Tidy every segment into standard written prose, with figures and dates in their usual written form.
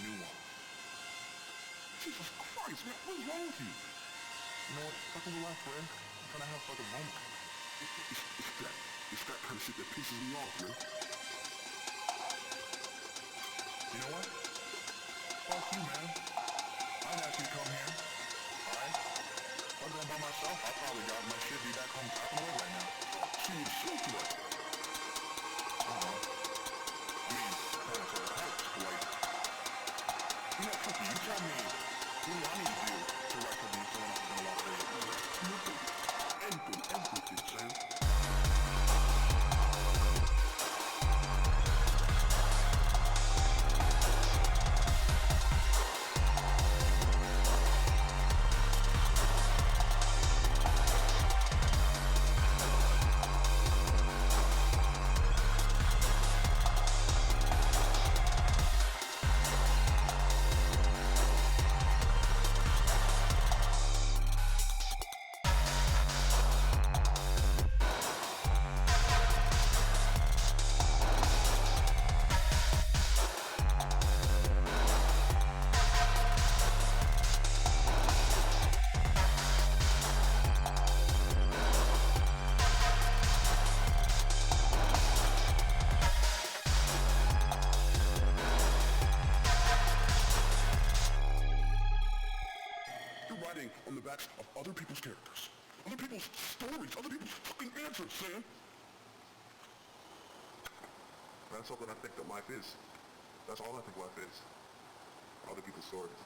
new one. Jesus Christ, man, what's wrong with you? You know what? Fucking relax, man. I'm trying to have like a moment. It's that kind of shit that pisses me off, man. You know what? Fuck you, man. I didn't ask you to come here. Alright? If I'm going by myself, I probably got my shit be back home tapping away right now. She would shoot you up. I don't know. I mean, kind of helps, but like, you know, Cookie, you tell me, what do I need to do to write something someone else is gonna walk away? Nothing. Everything, Sam. On the backs of other people's characters, other people's stories, other people's fucking answers, Sam. That's something I think that life is. That's all I think life is. Other people's stories.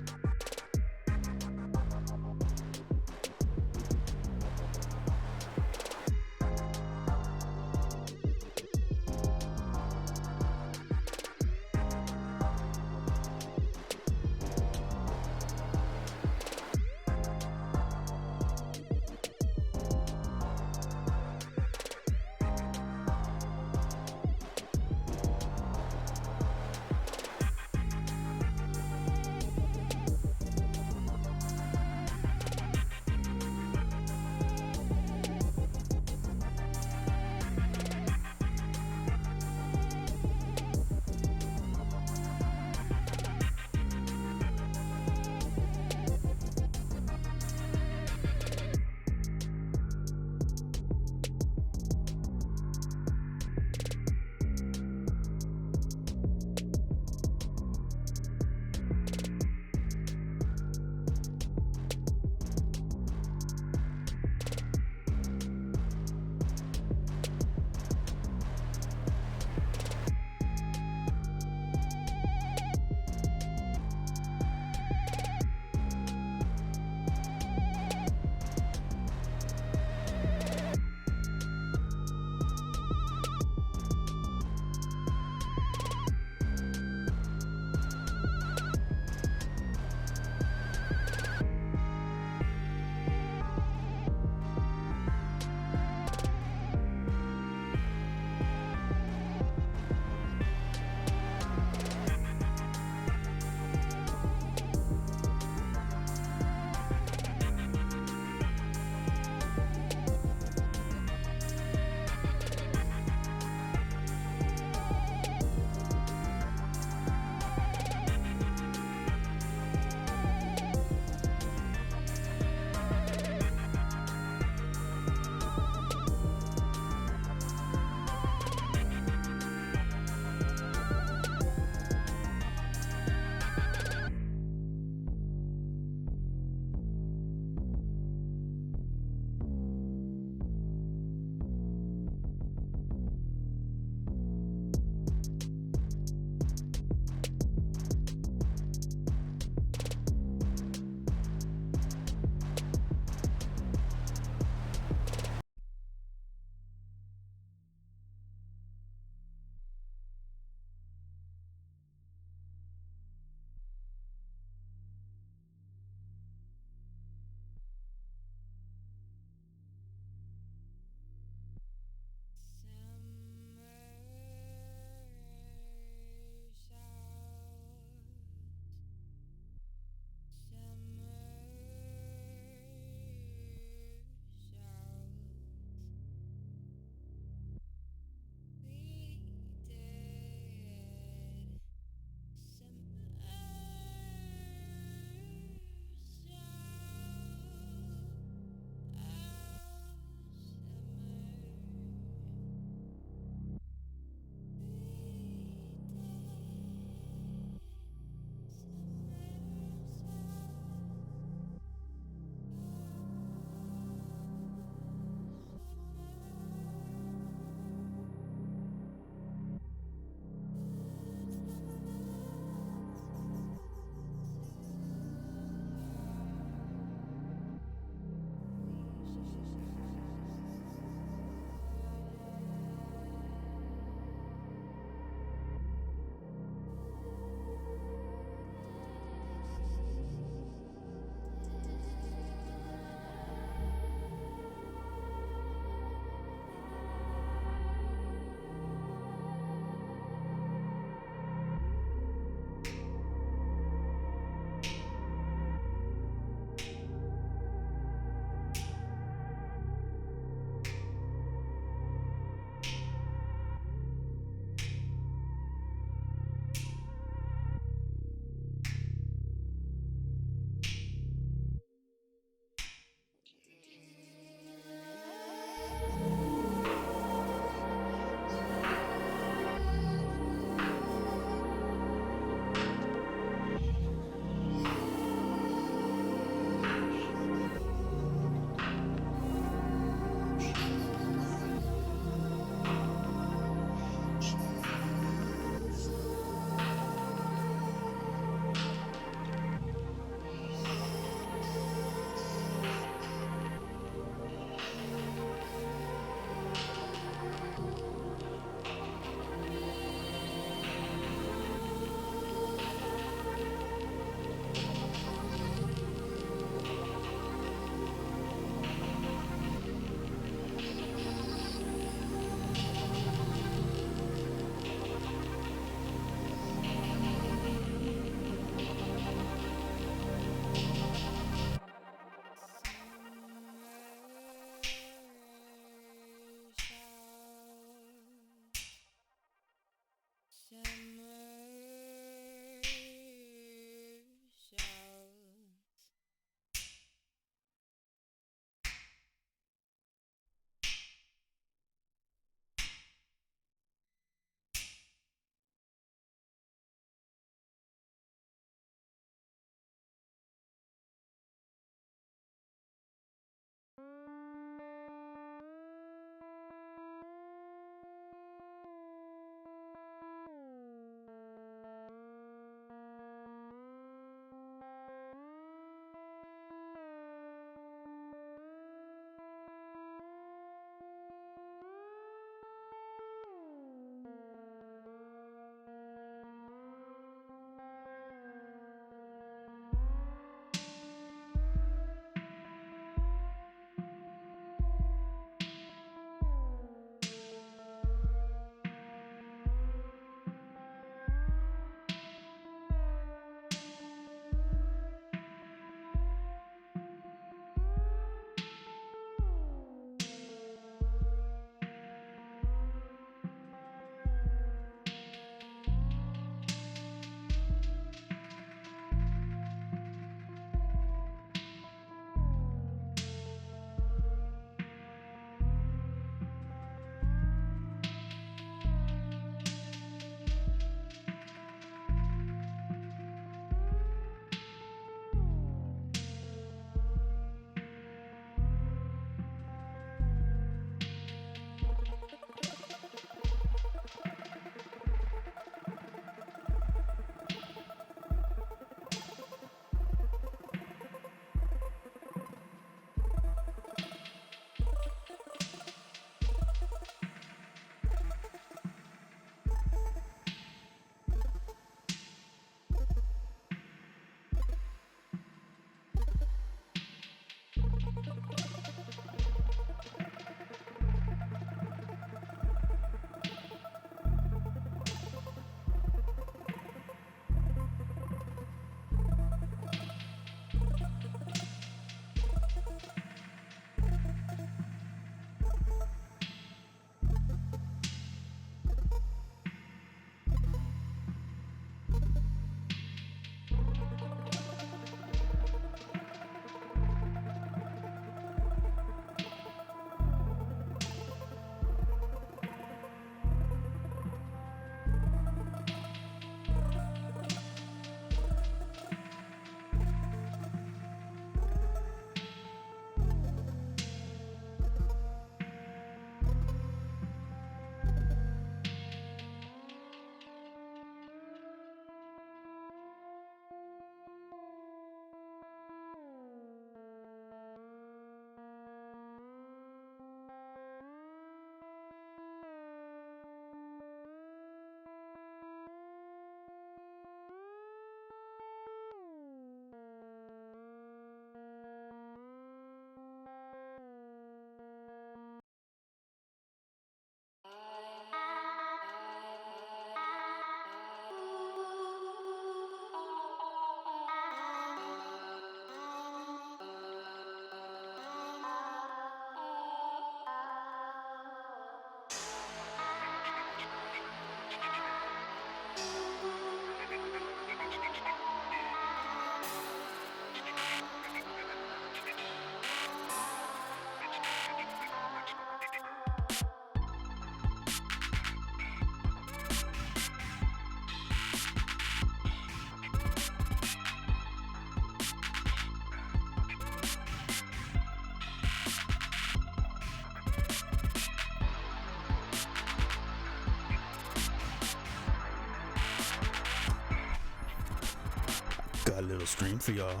got a little stream for y'all.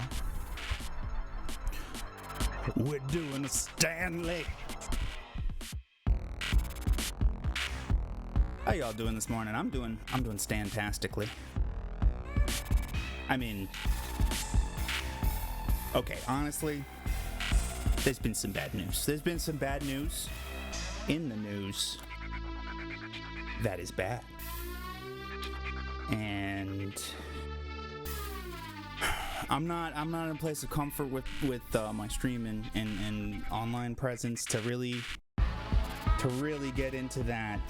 We're doing a Stanley. How y'all doing this morning? I'm doing stantastically. I mean, okay, honestly, there's been some bad news. There's been some bad news in the news that is bad. And I'm not in a place of comfort with my stream and online presence to really get into that.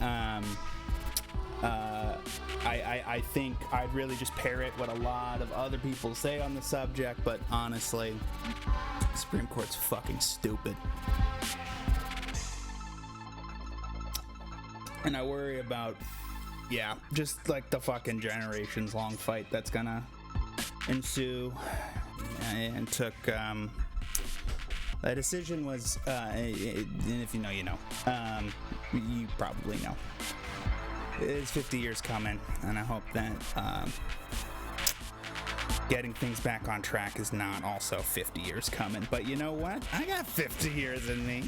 I think I'd really just parrot what a lot of other people say on the subject, but honestly, the Supreme Court's fucking stupid. And I worry about, just like the fucking generations long fight that's gonna ensue. And took, the decision was, and if you know, you know. You probably know. It's 50 years coming, and I hope that getting things back on track is not also 50 years coming. But you know what? I got 50 years in me.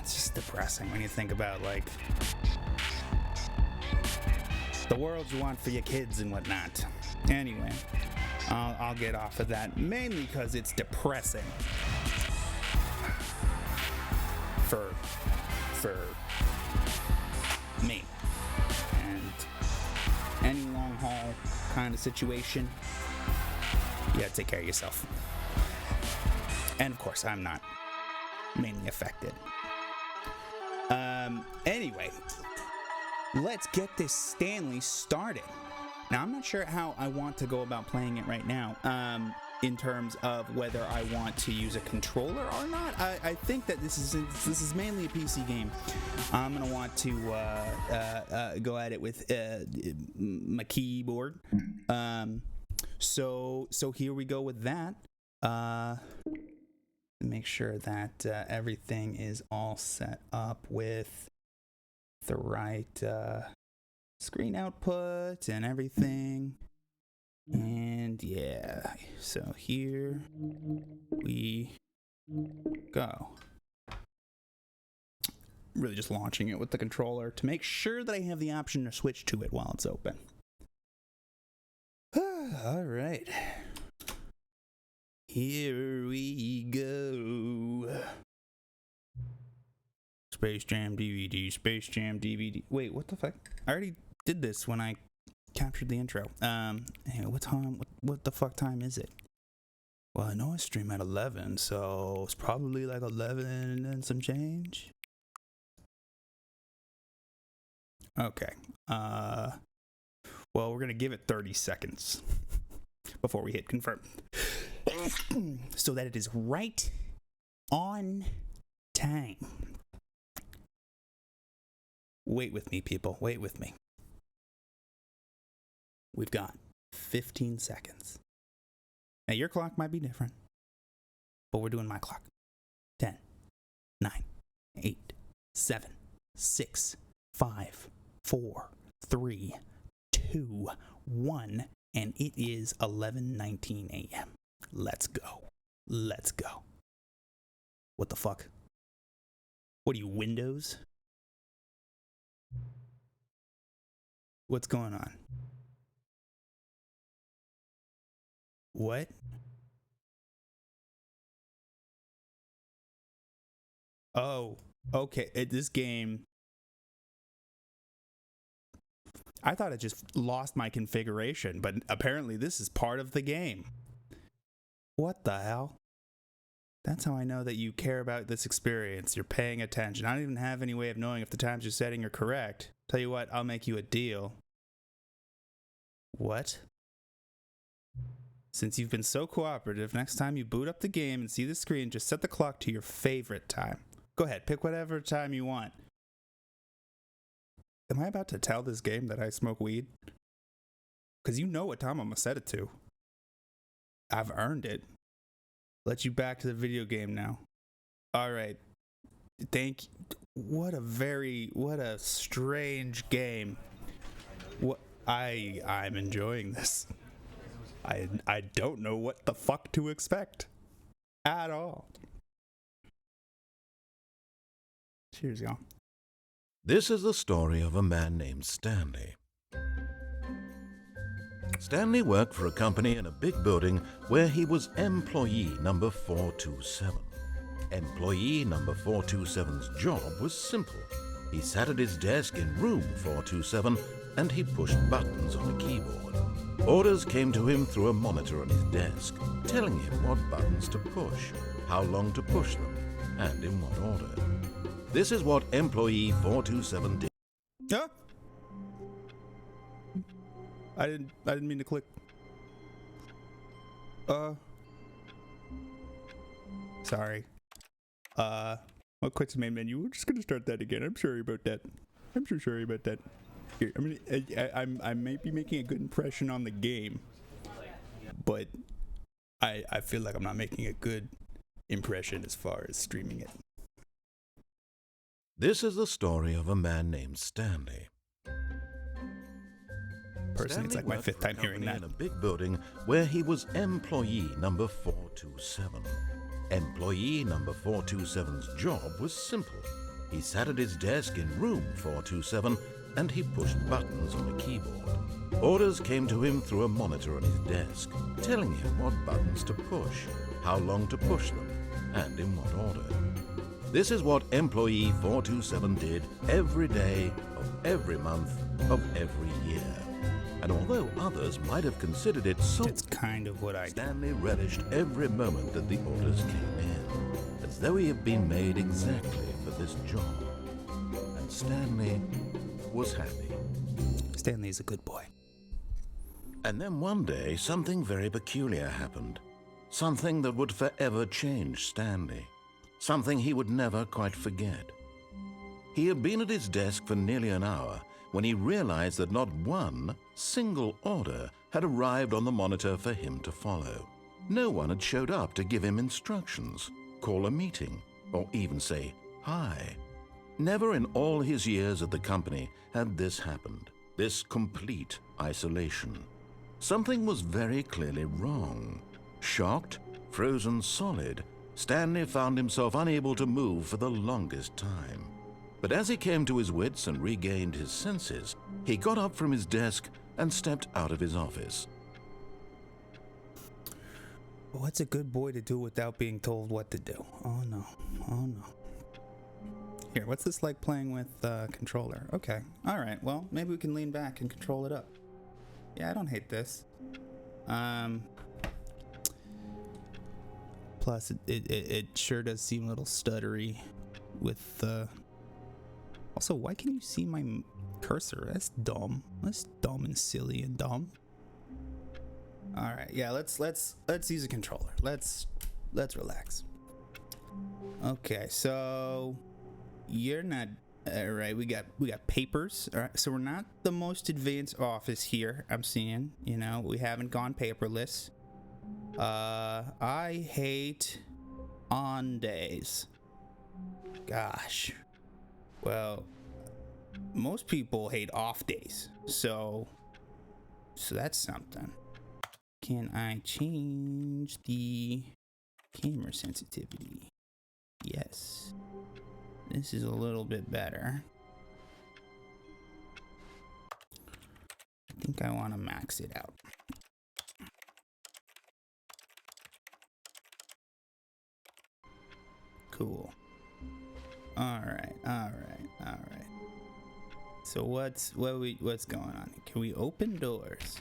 It's just depressing when you think about, like, the world you want for your kids and whatnot. Anyway, I'll get off of that, mainly because it's depressing for me. And any long haul kind of situation, you gotta take care of yourself. And of course, I'm not mainly affected. Anyway, let's get this Stanley started. Now, I'm not sure how I want to go about playing it right now, in terms of whether I want to use a controller or not. I think that this is mainly a PC game. I'm gonna want to go at it with my keyboard. So here we go with that. Make sure that everything is all set up with the right screen output and everything. And yeah, so here we go. Really just launching it with the controller to make sure that I have the option to switch to it while it's open. All right. Here we go. Space Jam DVD, Space Jam DVD. Wait, what the fuck? I already did this when I captured the intro. Anyway, what the fuck time is it? Well, I know I stream at 11, so it's probably like 11 and some change. Okay. Well, we're gonna give it 30 seconds before we hit confirm. So that it is right on time. Wait with me, people. Wait with me. We've got 15 seconds. Now, your clock might be different, but we're doing my clock. 10, 9, 8, 7, 6, 5, 4, 3, 2, 1, and it is 11:19 a.m. Let's go. Let's go. What the fuck? What are you, Windows? What's going on? What? Oh, okay. This game, I thought it just lost my configuration, but apparently this is part of the game. What the hell? That's how I know that you care about this experience. You're paying attention. I don't even have any way of knowing if the times you're setting are correct. Tell you what, I'll make you a deal. What? Since you've been so cooperative, next time you boot up the game and see the screen, just set the clock to your favorite time. Go ahead, pick whatever time you want. Am I about to tell this game that I smoke weed? Because you know what time I'm going to set it to. I've earned it. Let you back to the video game now. All right. Thank you. What a strange game. I'm enjoying this. I don't know what the fuck to expect at all. Cheers, y'all. This is the story of a man named Stanley. Stanley worked for a company in a big building where he was employee number 427. Employee number 427's job was simple. He sat at his desk in room 427 and he pushed buttons on a keyboard. Orders came to him through a monitor on his desk, telling him what buttons to push, how long to push them, and in what order. This is what employee 427 did. Huh? I didn't mean to click. Sorry. I'll quit the main menu. We're just gonna start that again. I'm sorry about that. I'm so sorry about that. Here, I may be making a good impression on the game, but I feel like I'm not making a good impression as far as streaming it. This is the story of a man named Stanley. Personally, it's like my fifth time hearing that. In a big building where he was employee number 427. Employee number 427's job was simple. He sat at his desk in room 427 and he pushed buttons on a keyboard. Orders came to him through a monitor on his desk, telling him what buttons to push, how long to push them, and in what order. This is what employee 427 did every day of every month of every year. And although others might have considered it so, it's kind of what I do. Stanley relished every moment that the orders came in, as though he had been made exactly for this job. And Stanley was happy. Stanley's a good boy. And then one day, something very peculiar happened. Something that would forever change Stanley. Something he would never quite forget. He had been at his desk for nearly an hour when he realized that not one single order had arrived on the monitor for him to follow. No one had showed up to give him instructions, call a meeting, or even say hi. Never in all his years at the company had this happened, this complete isolation. Something was very clearly wrong. Shocked, frozen solid, Stanley found himself unable to move for the longest time. But as he came to his wits and regained his senses, he got up from his desk and stepped out of his office. What's a good boy to do without being told what to do? Oh no, oh no. Here, what's this like playing with controller? Okay, alright, well, maybe we can lean back and control it up. Yeah, I don't hate this. Plus, it sure does seem a little stuttery with Also, why can you see my cursor? That's dumb. That's dumb and silly and dumb. All right, yeah. Let's use a controller. Let's relax. Okay, so you're not. All right, we got papers. All right, so we're not the most advanced office here. I'm seeing. You know, we haven't gone paperless. I hate on days. Gosh. Well, most people hate off days, so that's something. Can I change the camera sensitivity? Yes. This is a little bit better. I think I want to max it out. Cool. All right. So what's going on? Can we open doors?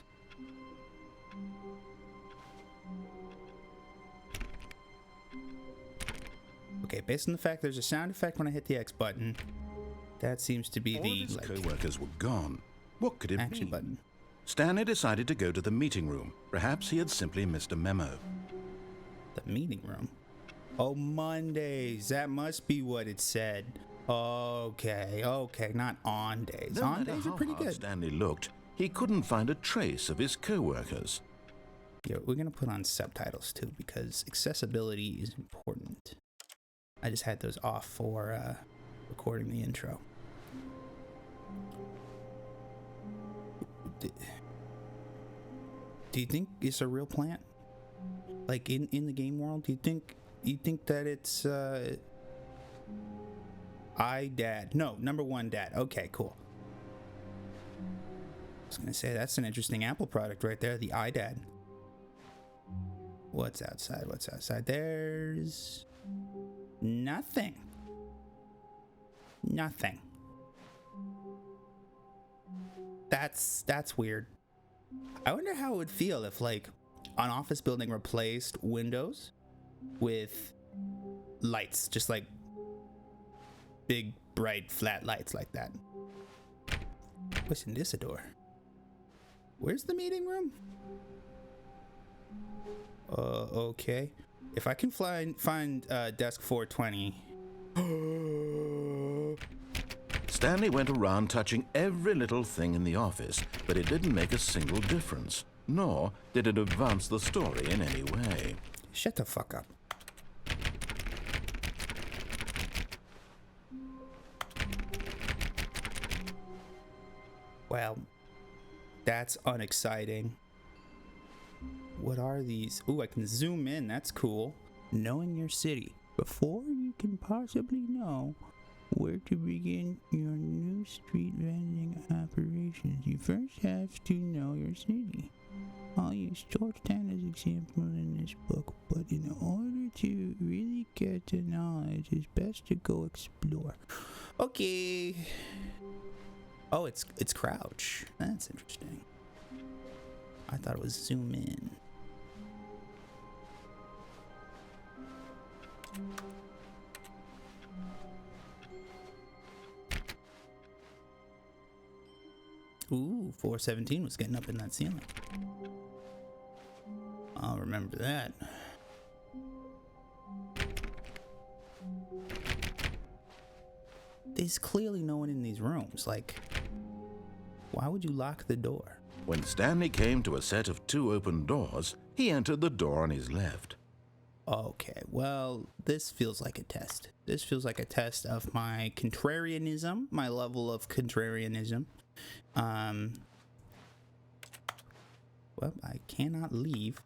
Okay, based on the fact there's a sound effect when I hit the X button, that seems to be All the of his co-workers were gone. What could it action be? button. Stanley decided to go to the meeting room. Perhaps he had simply missed a memo. The meeting room. Oh, Mondays. That must be what it said. Okay, not on days. No On matter days are how pretty hard good. Stanley looked, he couldn't find a trace of his co-workers. Yeah, we're gonna put on subtitles too because accessibility is important. I just had those off for recording the intro. Do you think it's a real plant? Like in the game world, do you think that it's iDad? No, number 1 dad. Okay, cool. I was gonna say that's an interesting Apple product right there, the iDad. What's outside? What's outside? There's nothing. Nothing. That's weird. I wonder how it would feel if like an office building replaced windows with lights, just like big, bright, flat lights like that. What's in this door? Where's the meeting room? Okay. If I can find desk 420. Stanley went around touching every little thing in the office, but it didn't make a single difference, nor did it advance the story in any way. Shut the fuck up. Well, that's unexciting. What are these? Ooh, I can zoom in. That's cool. Knowing your city before you can possibly know where to begin your new street vending operations. You first have to know your city. I'll use Georgetown as example in this book, but in order to really get the knowledge, it's best to go explore. Okay. Oh, it's crouch. That's interesting. I thought it was zoom in. Ooh, 417 was getting up in that ceiling. I'll remember that. There's clearly no one in these rooms. Like, why would you lock the door? When Stanley came to a set of 2 open doors, he entered the door on his left. Okay, well, this feels like a test. This feels like a test of my contrarianism, my level of contrarianism. Well, I cannot leave.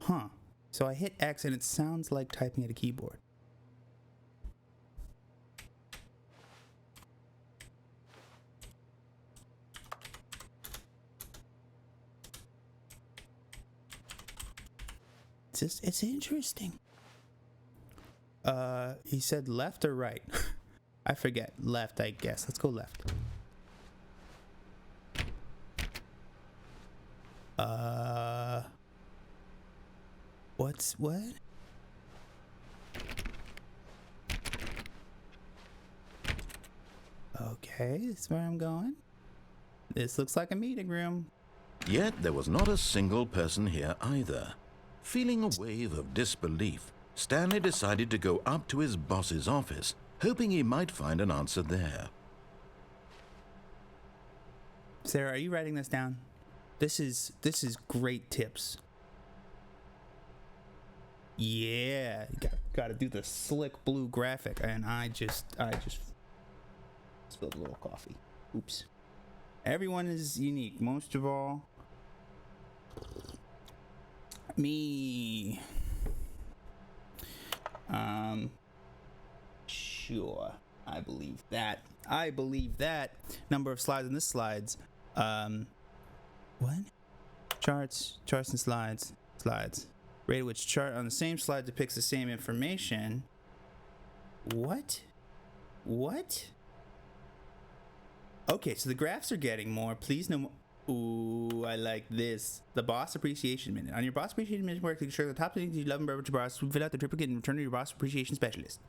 Huh. So I hit X and it sounds like typing at a keyboard. It's interesting. He said left or right? I forget. Left, I guess. Let's go left. What? Okay, this is where I'm going. This looks like a meeting room. Yet there was not a single person here either. Feeling a wave of disbelief, Stanley decided to go up to his boss's office, hoping he might find an answer there. Sarah, are you writing this down? This is great tips. Yeah, got to do the slick blue graphic, and I just spilled a little coffee. Oops. Everyone is unique. Most of all, me. Sure. I believe that. Number of slides in this slides. What? Charts and slides. Rate at which chart on the same slide depicts the same information. What? Okay, so the graphs are getting more. Please no more. Ooh, I like this. The boss appreciation minute. On your boss appreciation minute, work to ensure the top things you love and beverage boss, fill out the triplicate and return to your boss appreciation specialist.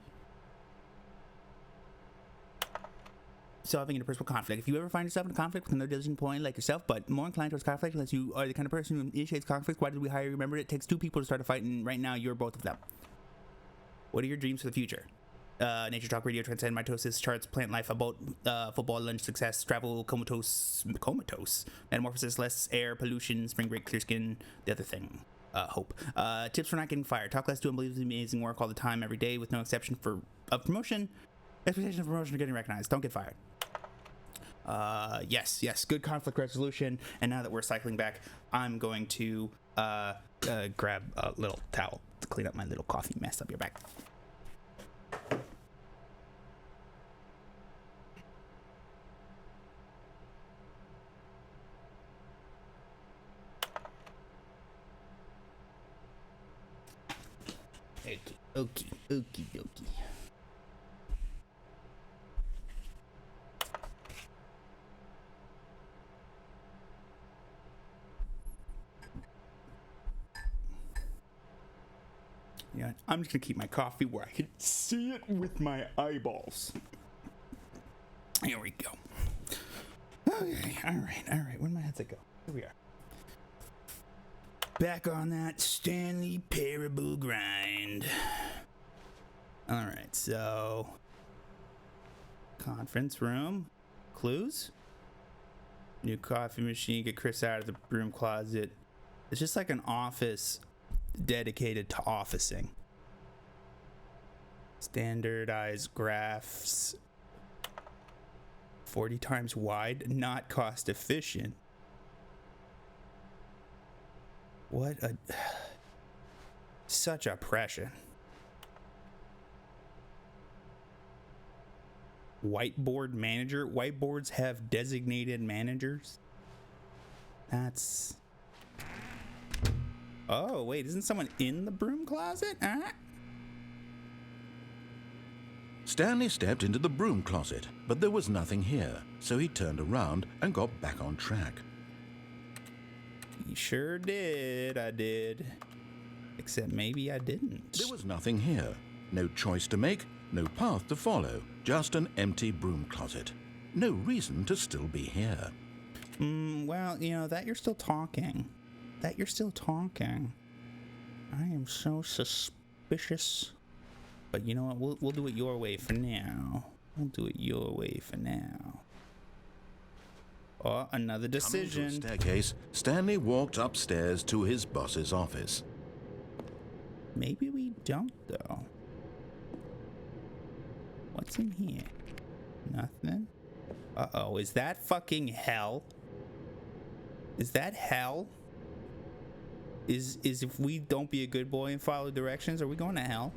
Solving interpersonal conflict. If you ever find yourself in a conflict with another diligent point like yourself, but more inclined towards conflict unless you are the kind of person who initiates conflict, why did we hire you? Remember, it takes 2 people to start a fight, and right now you're both of them. What are your dreams for the future? Nature Talk Radio, Transcend Mitosis, Charts, Plant Life, About, Football, Lunch, Success, Travel, Comatose, Metamorphosis, Less Air, Pollution, Spring Break, Clear Skin, the other thing. hope. Tips for not getting fired. Talk less, do unbelievably amazing work all the time, every day, with no exception of promotion. Expectation of promotion or getting recognized. Don't get fired. Yes, good conflict resolution. And now that we're cycling back, I'm going to grab a little towel to clean up my little coffee mess up your back. Okie dokie. Yeah, I'm just gonna keep my coffee where I can see it with my eyeballs. Here we go. Okay, all right. Where'd my headset go? Here we are. Back on that Stanley Parable grind. All right, so conference room, clues. New coffee machine. Get Chris out of the broom closet. It's just like an office dedicated to officing. Standardized graphs. 40 times wide, not cost efficient. What a... Such oppression. Whiteboard manager. Whiteboards have designated managers. That's... Oh, wait, isn't someone in the broom closet? Stanley stepped into the broom closet, but there was nothing here, so he turned around and got back on track. You sure did, I did. Except maybe I didn't. There was nothing here. No choice to make, no path to follow, just an empty broom closet. No reason to still be here. Well, you know, that you're still talking. I am so suspicious. But you know what? We'll do it your way for now. Oh, another decision. Coming to a staircase, Stanley walked upstairs to his boss's office. Maybe we don't, though. What's in here? Nothing. Uh-oh, is that fucking hell? Is that hell? Is if we don't be a good boy and follow directions, are we going to hell?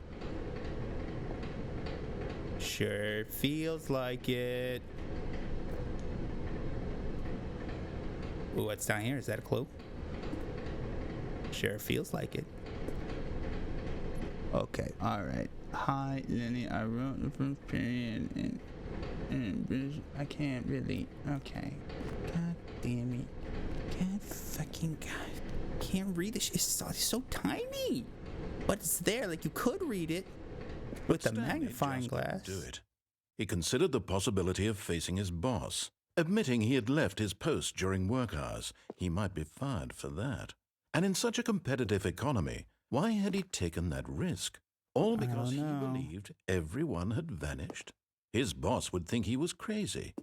Sure feels like it. Ooh, what's down here? Is that a clue? Sure feels like it. Okay, alright. Hi, Lenny. I wrote the first period and I can't really. Okay. God damn it. Can't read this. It's so tiny. But it's there. Like, you could read it with a magnifying glass. Do it. He considered the possibility of facing his boss. Admitting he had left his post during work hours, he might be fired for that. And in such a competitive economy, why had he taken that risk? All because he believed everyone had vanished? His boss would think he was crazy.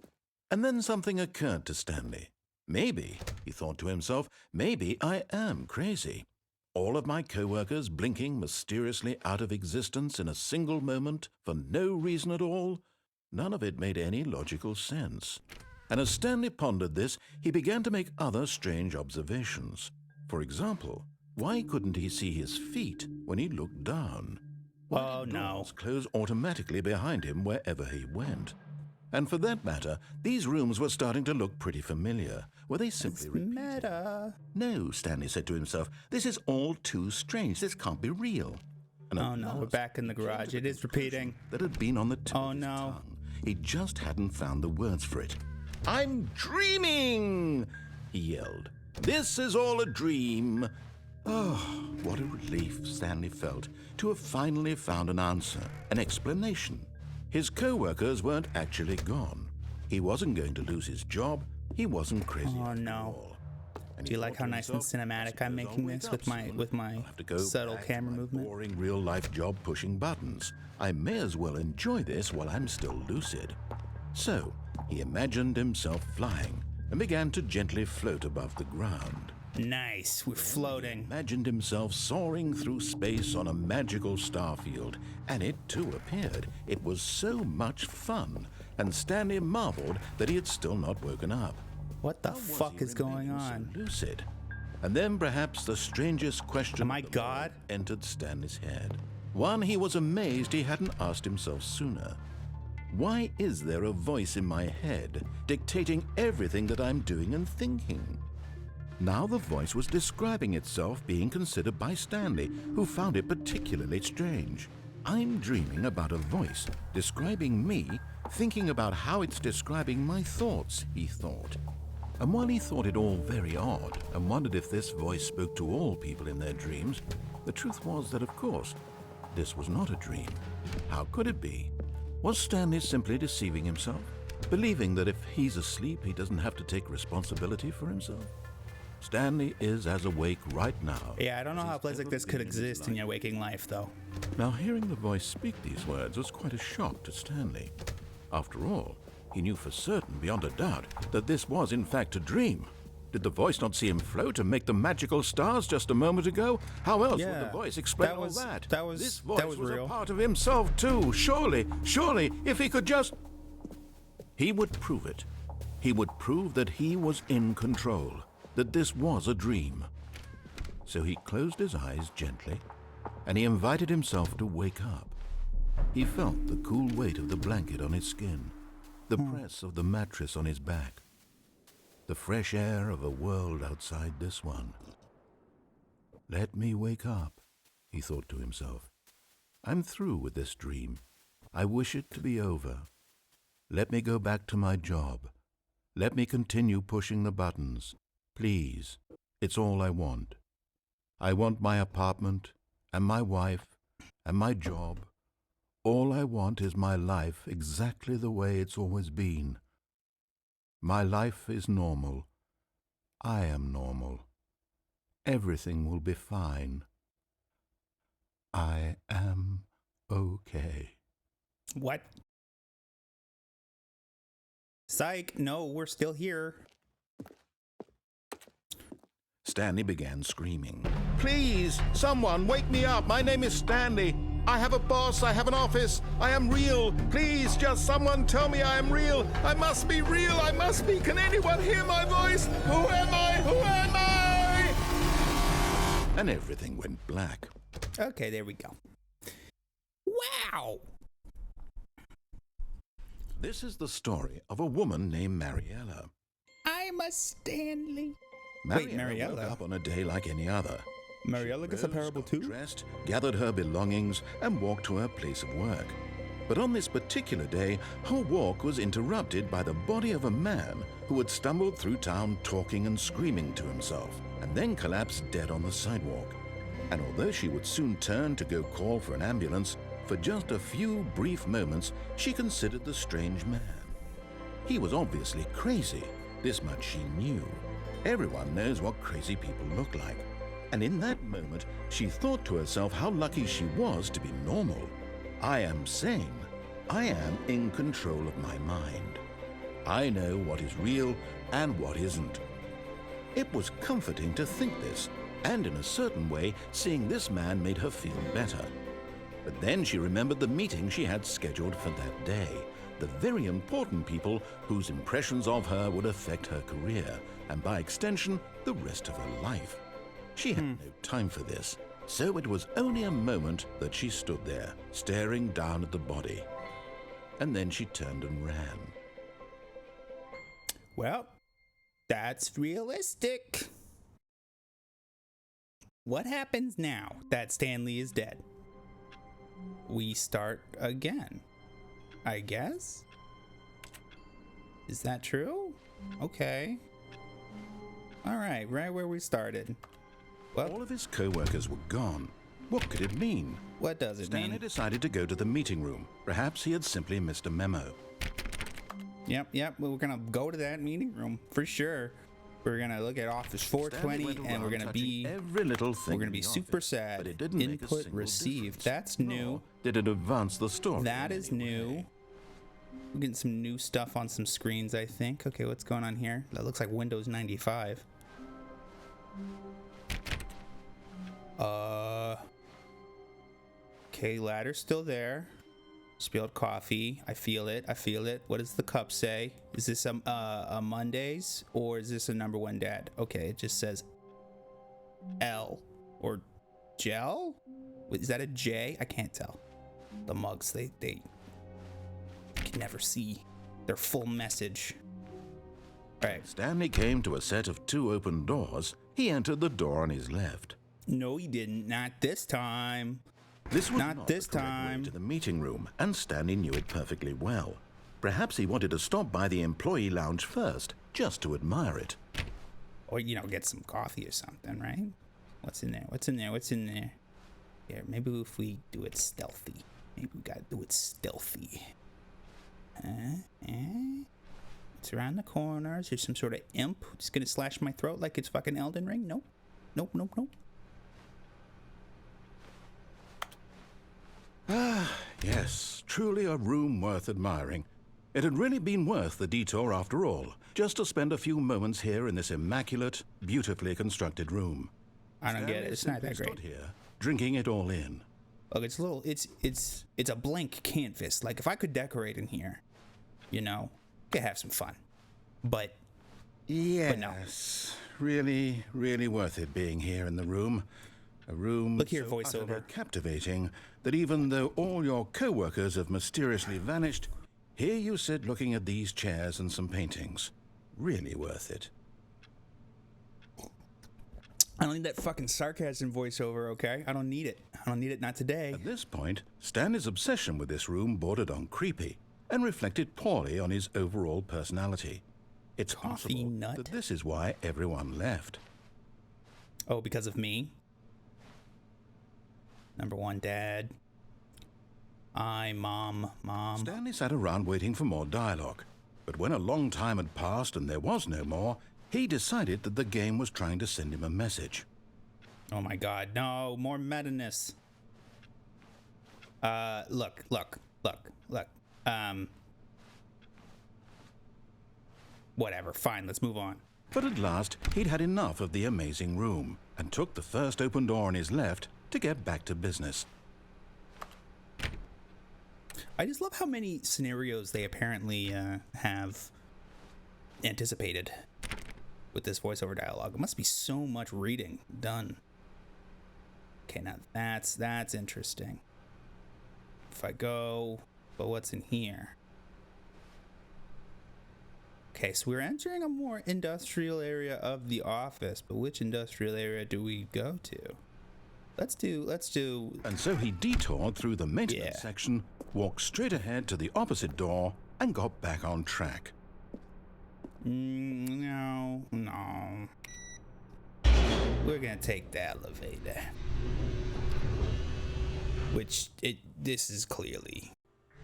And then something occurred to Stanley. Maybe, he thought to himself, maybe I am crazy. All of my co-workers blinking mysteriously out of existence in a single moment for no reason at all? None of it made any logical sense. And as Stanley pondered this, he began to make other strange observations. For example, why couldn't he see his feet when he looked down? Why did doors close automatically behind him wherever he went? And for that matter, these rooms were starting to look pretty familiar. Were they simply repeated? Meta. No, Stanley said to himself, this is all too strange. This can't be real. And oh no, we're back in the garage. It is repeating. That had been on the tip of his tongue. He just hadn't found the words for it. I'm dreaming, he yelled. This is all a dream. Oh, what a relief Stanley felt to have finally found an answer, an explanation. His co-workers weren't actually gone. He wasn't going to lose his job. He wasn't crazy at all. Do you like how nice and cinematic I'm making this with my subtle camera movement? Boring real-life job pushing buttons. I may as well enjoy this while I'm still lucid. So he imagined himself flying and began to gently float above the ground. Nice. We're floating. Imagined himself soaring through space on a magical starfield, and it too appeared. It was so much fun, and Stanley marveled that he had still not woken up. What the fuck is going on? So lucid. And then perhaps the strangest question Am I God? entered Stanley's head. One he was amazed he hadn't asked himself sooner. Why is there a voice in my head dictating everything that I'm doing and thinking? Now the voice was describing itself being considered by Stanley, who found it particularly strange. I'm dreaming about a voice describing me, thinking about how it's describing my thoughts, he thought. And while he thought it all very odd and wondered if this voice spoke to all people in their dreams, the truth was that, of course, this was not a dream. How could it be? Was Stanley simply deceiving himself, believing that if he's asleep, he doesn't have to take responsibility for himself? Stanley is as awake right now. Yeah, I don't know how a place like this could exist in your waking life, though. Now, hearing the voice speak these words was quite a shock to Stanley. After all, he knew for certain, beyond a doubt, that this was in fact a dream. Did the voice not see him float and make the magical stars just a moment ago? How else would the voice explain all that? This voice was real. a part of himself too. Surely, if he could just... He would prove it. He would prove that he was in control, that this was a dream. So he closed his eyes gently, and he invited himself to wake up. He felt the cool weight of the blanket on his skin, the press of the mattress on his back, the fresh air of a world outside this one. Let me wake up, he thought to himself. I'm through with this dream. I wish it to be over. Let me go back to my job. Let me continue pushing the buttons. Please, it's all I want. I want my apartment, and my wife, and my job. All I want is my life exactly the way it's always been. My life is normal. I am normal. Everything will be fine. I am okay. What? Psych, no, we're still here. Stanley began screaming. Please, someone, wake me up. My name is Stanley. I have a boss. I have an office. I am real. Please, just someone tell me I am real. I must be real. I must be. Can anyone hear my voice? Who am I? Who am I? And everything went black. Okay, there we go. Wow! This is the story of a woman named Mariella. I'm a Stanley. Mariella woke up on a day like any other. Mariella gets a parable too? Dressed, gathered her belongings, and walked to her place of work. But on this particular day, her walk was interrupted by the body of a man who had stumbled through town talking and screaming to himself, and then collapsed dead on the sidewalk. And although she would soon turn to go call for an ambulance, for just a few brief moments, she considered the strange man. He was obviously crazy. This much she knew. Everyone knows what crazy people look like. And in that moment, she thought to herself how lucky she was to be normal. I am sane. I am in control of my mind. I know what is real and what isn't. It was comforting to think this, and in a certain way, seeing this man made her feel better. But then she remembered the meeting she had scheduled for that day, the very important people whose impressions of her would affect her career, and by extension, the rest of her life. She had no time for this, so it was only a moment that she stood there, staring down at the body. And then she turned and ran. Well, that's realistic. What happens now that Stanley is dead? We start again, I guess? Is that true? Okay. Alright, right where we started. Well, all of his co-workers were gone. What could it mean? What does it mean? Stanley decided to go to the meeting room. Perhaps he had simply missed a memo. Yep, we're gonna go to that meeting room for sure. We're gonna look at Office 420 and we're gonna be every little thing. We're gonna be super sad. But it didn't make a Input single received. difference. That's new. Did it advance the story? That in is any new. way? We're getting some new stuff on some screens, I think. Okay, what's going on here? That looks like Windows 95. Okay, ladder's still there. Spilled coffee. I feel it. I feel it. What does the cup say? Is this a Mondays or is this a number one dad? Okay, it just says L or gel. Wait, is that a J? I can't tell. The mugs, they can never see their full message. All right. Stanley came to a set of 2 open doors. He entered the door on his left. No, he didn't. Not this time. This was Not this the correct time. way to the meeting room, and Stanley knew it perfectly well. Perhaps he wanted to stop by the employee lounge first, just to admire it. Or, you know, get some coffee or something, right? What's in there? What's in there? What's in there? Here, maybe if we do it stealthy. Maybe we gotta do it stealthy. It's around the corners. There's some sort of imp just gonna slash my throat like it's fucking Elden Ring. Nope. Nope, nope, nope. Yes, truly a room worth admiring. It had really been worth the detour after all, just to spend a few moments here in this immaculate, beautifully constructed room. I don't get it. It's not that Stanley great. stood here, drinking it all in. Look, it's a little. It's a blank canvas. Like if I could decorate in here, you know, could have some fun. But Yes, really, really worth it being here in the room. A room Look here, so voiceover. utterly captivating that even though all your co-workers have mysteriously vanished, here you sit looking at these chairs and some paintings. Really worth it. I don't need that fucking sarcasm voiceover, okay? I don't need it. I don't need it, not today. At this point, Stanley's obsession with this room bordered on creepy and reflected poorly on his overall personality. It's Coffee possible nut. that this is why everyone left. Oh, because of me? Number one, dad. Mom. Stanley sat around waiting for more dialogue, but when a long time had passed and there was no more, he decided that the game was trying to send him a message. Oh my god, no, more meta-ness. Look. Whatever, fine, let's move on. But at last, he'd had enough of the amazing room and took the first open door on his left to get back to business. I just love how many scenarios they apparently have anticipated with this voiceover dialogue. It must be so much reading done. Okay, now that's interesting. If I go, but what's in here? Okay, so we're entering a more industrial area of the office, but which industrial area do we go to? Let's do. And so he detoured through the maintenance section, walked straight ahead to the opposite door, and got back on track. No. We're gonna take the elevator. This is clearly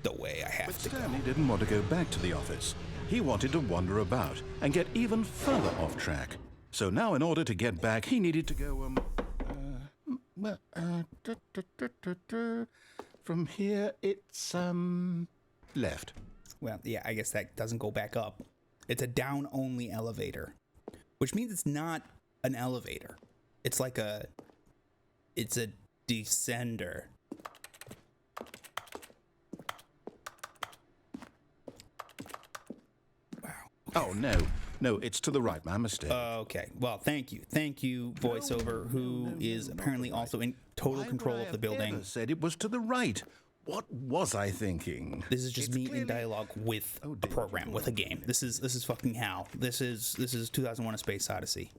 the way I have But to go. Stanley didn't want to go back to the office. He wanted to wander about and get even further off track. So now in order to get back, he needed to go, from here, it's, left. Well, yeah, I guess that doesn't go back up. It's a down-only elevator, which means it's not an elevator. It's like it's a descender. Wow. Oh, no, it's to the right, my mistake. Okay. Well, thank you, voiceover, who is apparently also in total control of the building. Ever said it was to the right. What was I thinking? This is just It's me clearly- in dialogue with Oh, a dear. program, with a game. This is fucking Hal. This is 2001: A Space Odyssey.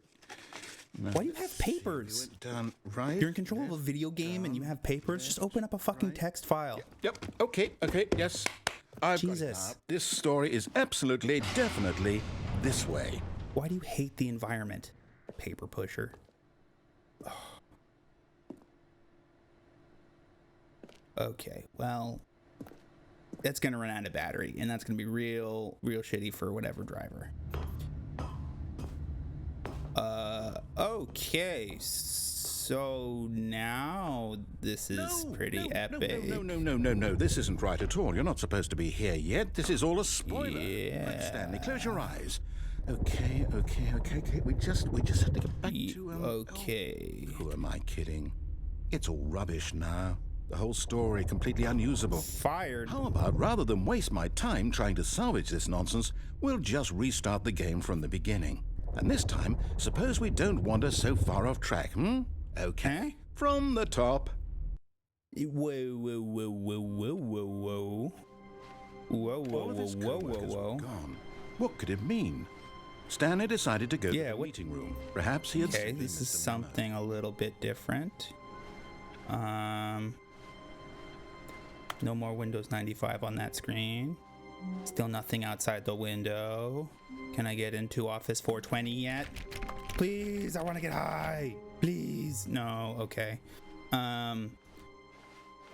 Why do you have papers? Went down right. You're in control of a video game and you have papers. Just open up a fucking text file. Yep. Okay. Yes. I've got it Jesus. now. This story is absolutely, definitely this way. Why do you hate the environment? Paper pusher. Ugh. Okay, well, that's gonna run out of battery, and that's gonna be real shitty for whatever driver. Okay, so now this is pretty epic. No. This isn't right at all. You're not supposed to be here yet. This is all a spoiler. Yeah. Right, Stanley, close your eyes. Okay. We just have to get back to Okay. Who am I kidding? It's all rubbish now. The whole story completely unusable. Fired. How about rather than waste my time trying to salvage this nonsense, we'll just restart the game from the beginning. And this time, suppose we don't wander so far off track, Okay. Huh? From the top. Whoa. All of his co-workers were gone. What could it mean? Stanley decided to go to the meeting room. Perhaps he had Okay, simply this is missed a memo. something a little bit different. No more Windows 95 on that screen. Still nothing outside the window. Can I get into Office 420 yet? Please, I want to get high. Please. No, okay.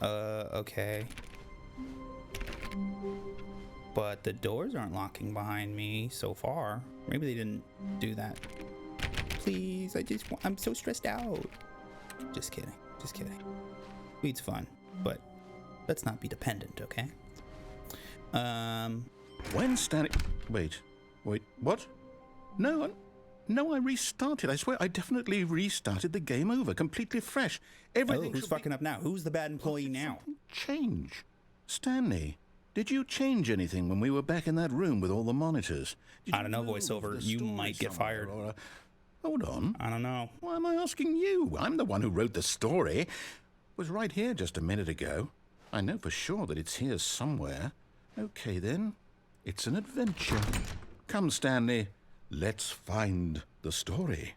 Okay. But the doors aren't locking behind me so far. Maybe they didn't do that. Please, I'm so stressed out. Just kidding. Weed's fun, but let's not be dependent, okay? When Stanley... Wait, what? No, I restarted. I swear, I definitely restarted the game over, completely fresh. Everything who's fucking up now? Who's the bad employee now? Change. Stanley, did you change anything when we were back in that room with all the monitors? I don't know, voiceover. You might get fired. Hold on. I don't know. Why am I asking you? I'm the one who wrote the story. It was right here just a minute ago. I know for sure that it's here somewhere. Okay, then. It's an adventure. Come, Stanley. Let's find the story.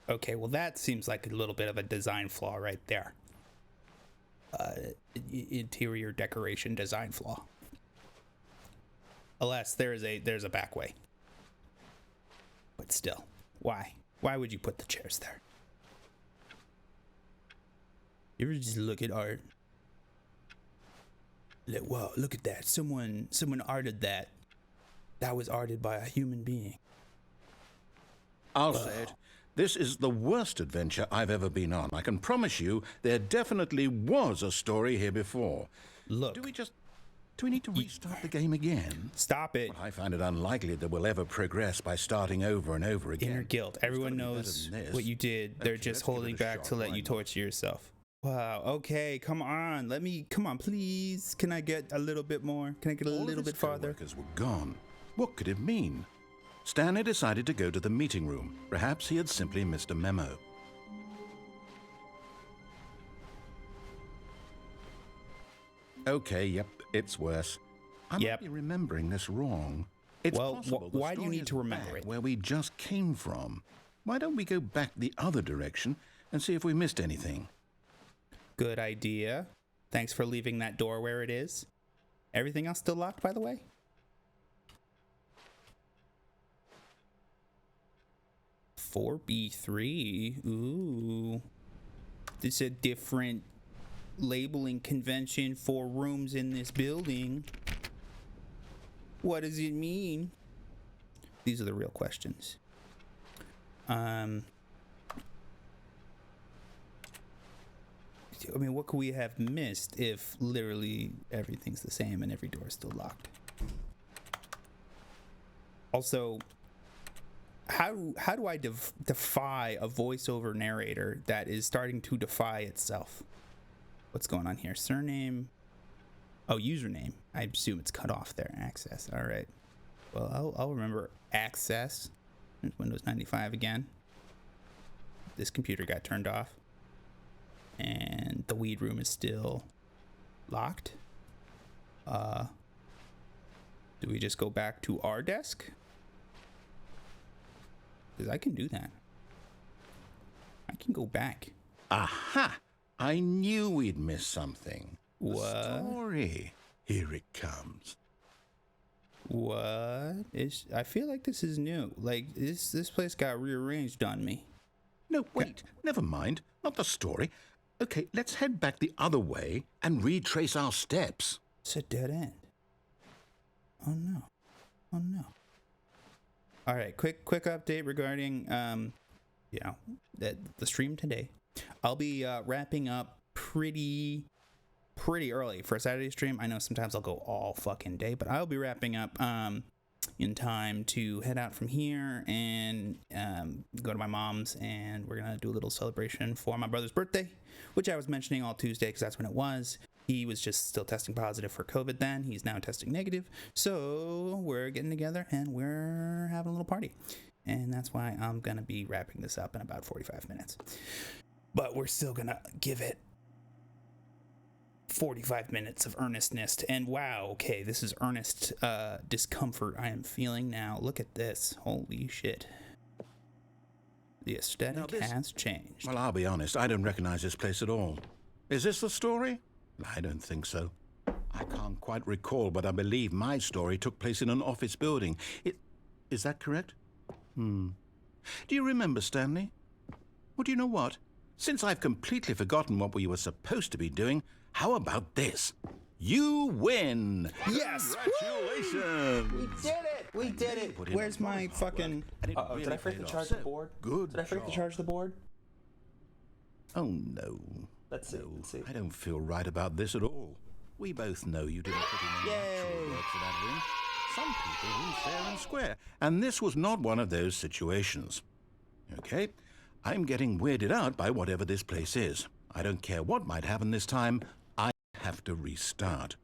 Okay, well, that seems like a little bit of a design flaw right there. Interior decoration design flaw. Alas, there's a back way. But still, why? Why would you put the chairs there? You ever just look at art? Like, wow, look at that. Someone arted that. That was arted by a human being. I'll say it. This is the worst adventure I've ever been on. I can promise you there definitely was a story here before. Look. Do we need to restart the game again? Stop it. Well, I find it unlikely that we'll ever progress by starting over and over again. Inner guilt. Everyone knows what you did. They're just holding back to let you torture yourself. Wow. Okay. Come on. Come on, please. Can I get a little bit more? Can I get a little bit farther? All of his co-workers were gone. What could it mean? Stanley decided to go to the meeting room. Perhaps he had simply missed a memo. Okay, yep, it's worse. I might be remembering this wrong. It's possible the why do you story need is to remember back it? where we just came from. Why don't we go back the other direction and see if we missed anything? Good idea. Thanks for leaving that door where it is. Everything else still locked, by the way? (4B3). Ooh. This is a different labeling convention for rooms in this building. What does it mean? These are the real questions. I mean, what could we have missed if literally everything's the same and every door is still locked? Also, how do I defy a voiceover narrator that is starting to defy itself? What's going on here? Surname. Oh, username. I assume it's cut off there. Access. All right. Well, I'll remember access. There's Windows 95 again. This computer got turned off. And the weed room is still locked. Do we just go back to our desk? Because I can do that. I can go back. Aha! I knew we'd miss something. What? The story. Here it comes. What? I feel like this is new. Like, this place got rearranged on me. No, wait. Never mind. Not the story. Okay, let's head back the other way and retrace our steps. It's a dead end. Oh no. Oh no. All right, quick update regarding the stream today. I'll be wrapping up pretty early for a Saturday stream. I know sometimes I'll go all fucking day, but I'll be wrapping up in time to head out from here and go to my mom's, and we're gonna do a little celebration for my brother's birthday, which I was mentioning all Tuesday because that's when it was. He was just still testing positive for COVID then. He's now testing negative. So we're getting together and we're having a little party. And that's why I'm going to be wrapping this up in about 45 minutes. But we're still going to give it 45 minutes of earnestness. And wow, okay, this is earnest discomfort I am feeling now. Look at this. Holy shit. The aesthetic has changed. Well, I'll be honest, I don't recognize this place at all. Is this the story? I don't think so. I can't quite recall, but I believe my story took place in an office building. Is that correct? Do you remember, Stanley? Well, do you know what? Since I've completely forgotten what we were supposed to be doing, how about this? You win! Yes! Congratulations! We did it! We did it! Where's my fucking... Uh-oh, did I forget to charge the board? Good. Did I forget to charge the board? Oh, no. Let's see. I don't feel right about this at all. We both know you didn't put in any actual work for that ring. Some people win fair and square, and this was not one of those situations. Okay, I'm getting weirded out by whatever this place is. I don't care what might happen this time. I have to restart.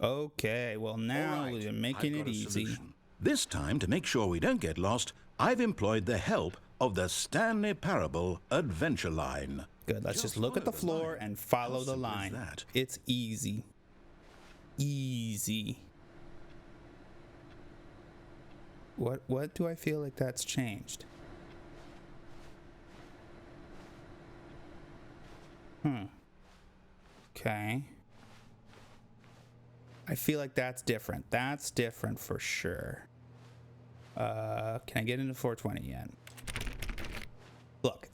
Okay, well now we're making it easy. This time, to make sure we don't get lost, I've employed the help of the Stanley Parable Adventure Line. Good, let's just look at the floor and follow the line. It's easy. Easy. What do I feel like that's changed? Okay. I feel like that's different. That's different for sure. Can I get into 420 yet? Look,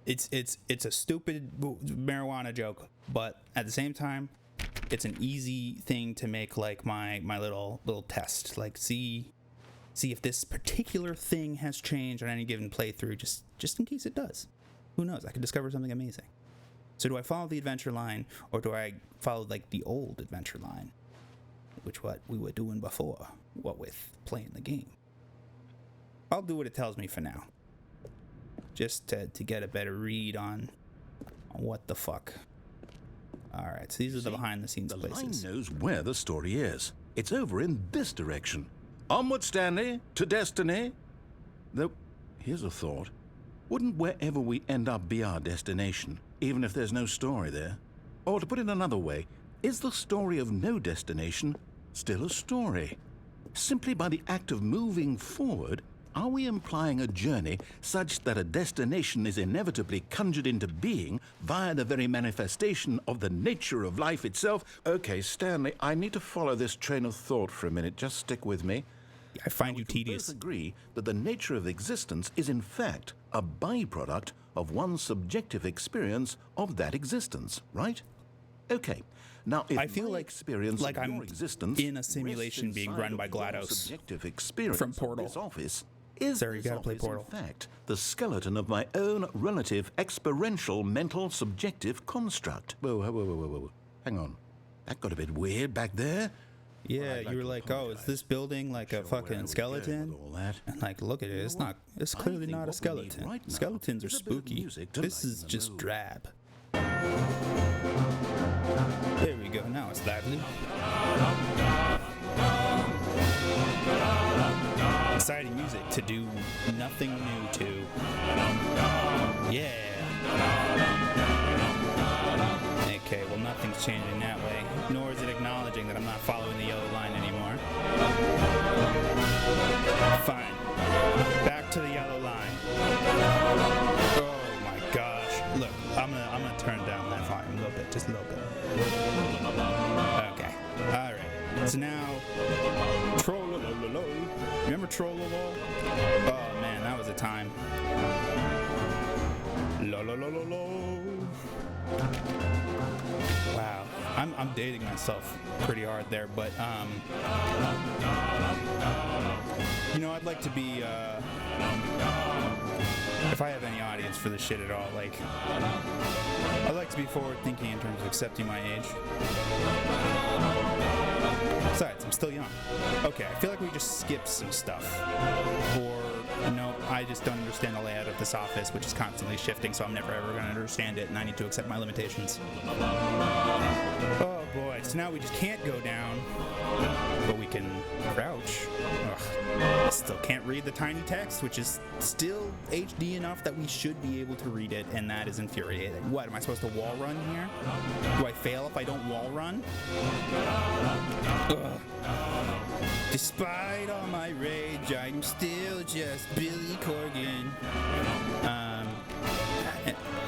it's a stupid marijuana joke, but at the same time, it's an easy thing to make like my little test. Like see if this particular thing has changed on any given playthrough, just in case it does. Who knows? I could discover something amazing. So do I follow the adventure line, or do I follow like the old adventure line, which what we were doing before, what with playing the game? I'll do what it tells me for now, just to get a better read on what the fuck. All right, so these are the behind-the-scenes places. The line knows where the story is. It's over in this direction. Onward, Stanley, to destiny. Though, here's a thought. Wouldn't wherever we end up be our destination, even if there's no story there? Or to put it another way, is the story of no destination still a story? Simply by the act of moving forward, are we implying a journey such that a destination is inevitably conjured into being via the very manifestation of the nature of life itself? Okay, Stanley, I need to follow this train of thought for a minute. Just stick with me. I find you tedious. We both agree that the nature of existence is in fact a byproduct of one's subjective experience of that existence, right? Okay. Now, if I feel my like experience of I'm your existence in a simulation being run by GLaDOS subjective experience from Portal. Of this office, is Sir, you this gotta play office, Portal. in fact, the skeleton of my own relative experiential mental subjective construct? Whoa. Hang on. That got a bit weird back there. Yeah, you were like, oh, is this building like a fucking skeleton? All that. And like, look at it. It's not. It's clearly not a skeleton. Right now Skeletons are is a bit of spooky. music to This lighten is the just mood. drab. There we go. Now it's lively. Exciting music to do nothing new to. Yeah. Okay, well, nothing's changing that way. Nor is it acknowledging that I'm not following the yellow line anymore. Fine. Back to the yellow line. Oh my gosh. Look, I'm gonna turn down that volume a little bit, just a little bit. Okay. Alright. So now Trollololo. Remember Trollololo? Oh man, that was a time. Lolololo. Wow. I'm dating myself pretty hard there, but you know, I'd like to be if I have any audience for this shit at all, like I'd like to be forward thinking in terms of accepting my age. Besides, I'm still young. Okay, I feel like we just skipped some stuff. Or, no, I just don't understand the layout of this office, which is constantly shifting, so I'm never ever going to understand it, and I need to accept my limitations. Oh boy, so now we just can't go down, but we can crouch. Ugh. I still can't read the tiny text, which is still HD enough that we should be able to read it, and that is infuriating. What, am I supposed to wall run here? Do I fail if I don't wall run? Ugh. Despite all my rage, I'm still just Billy Corgan.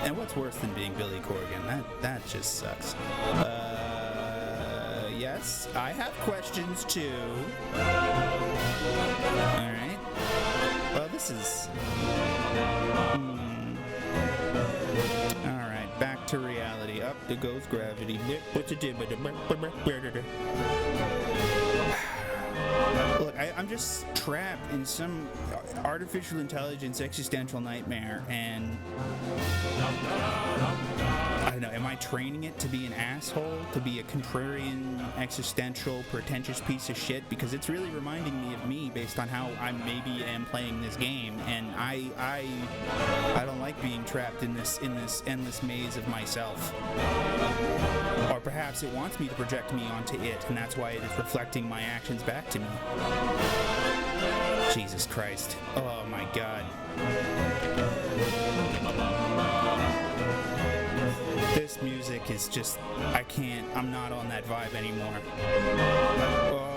And what's worse than being Billy Corgan? That just sucks. Yes, I have questions too. Alright. Well, this is... Alright, back to reality. Up there goes gravity. Look, I'm just trapped in some artificial intelligence existential nightmare, and I don't know, am I training it to be an asshole, to be a contrarian, existential, pretentious piece of shit? Because it's really reminding me of me based on how I maybe am playing this game, and I don't like being trapped in this endless maze of myself. Or perhaps it wants me to project me onto it, and that's why it is reflecting my actions back to me. Jesus Christ. Oh my God. This music is just... I'm not on that vibe anymore. Oh.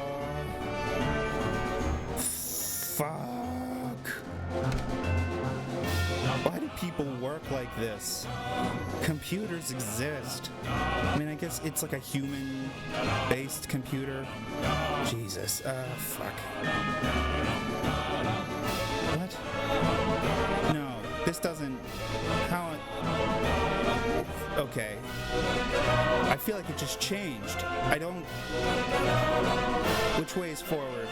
Fuck. Why do people work like this? Computers exist. I mean, I guess it's like a human-based computer. Jesus. Fuck. What? No, this doesn't... How... Okay. I feel like it just changed. I don't... Which way is forward?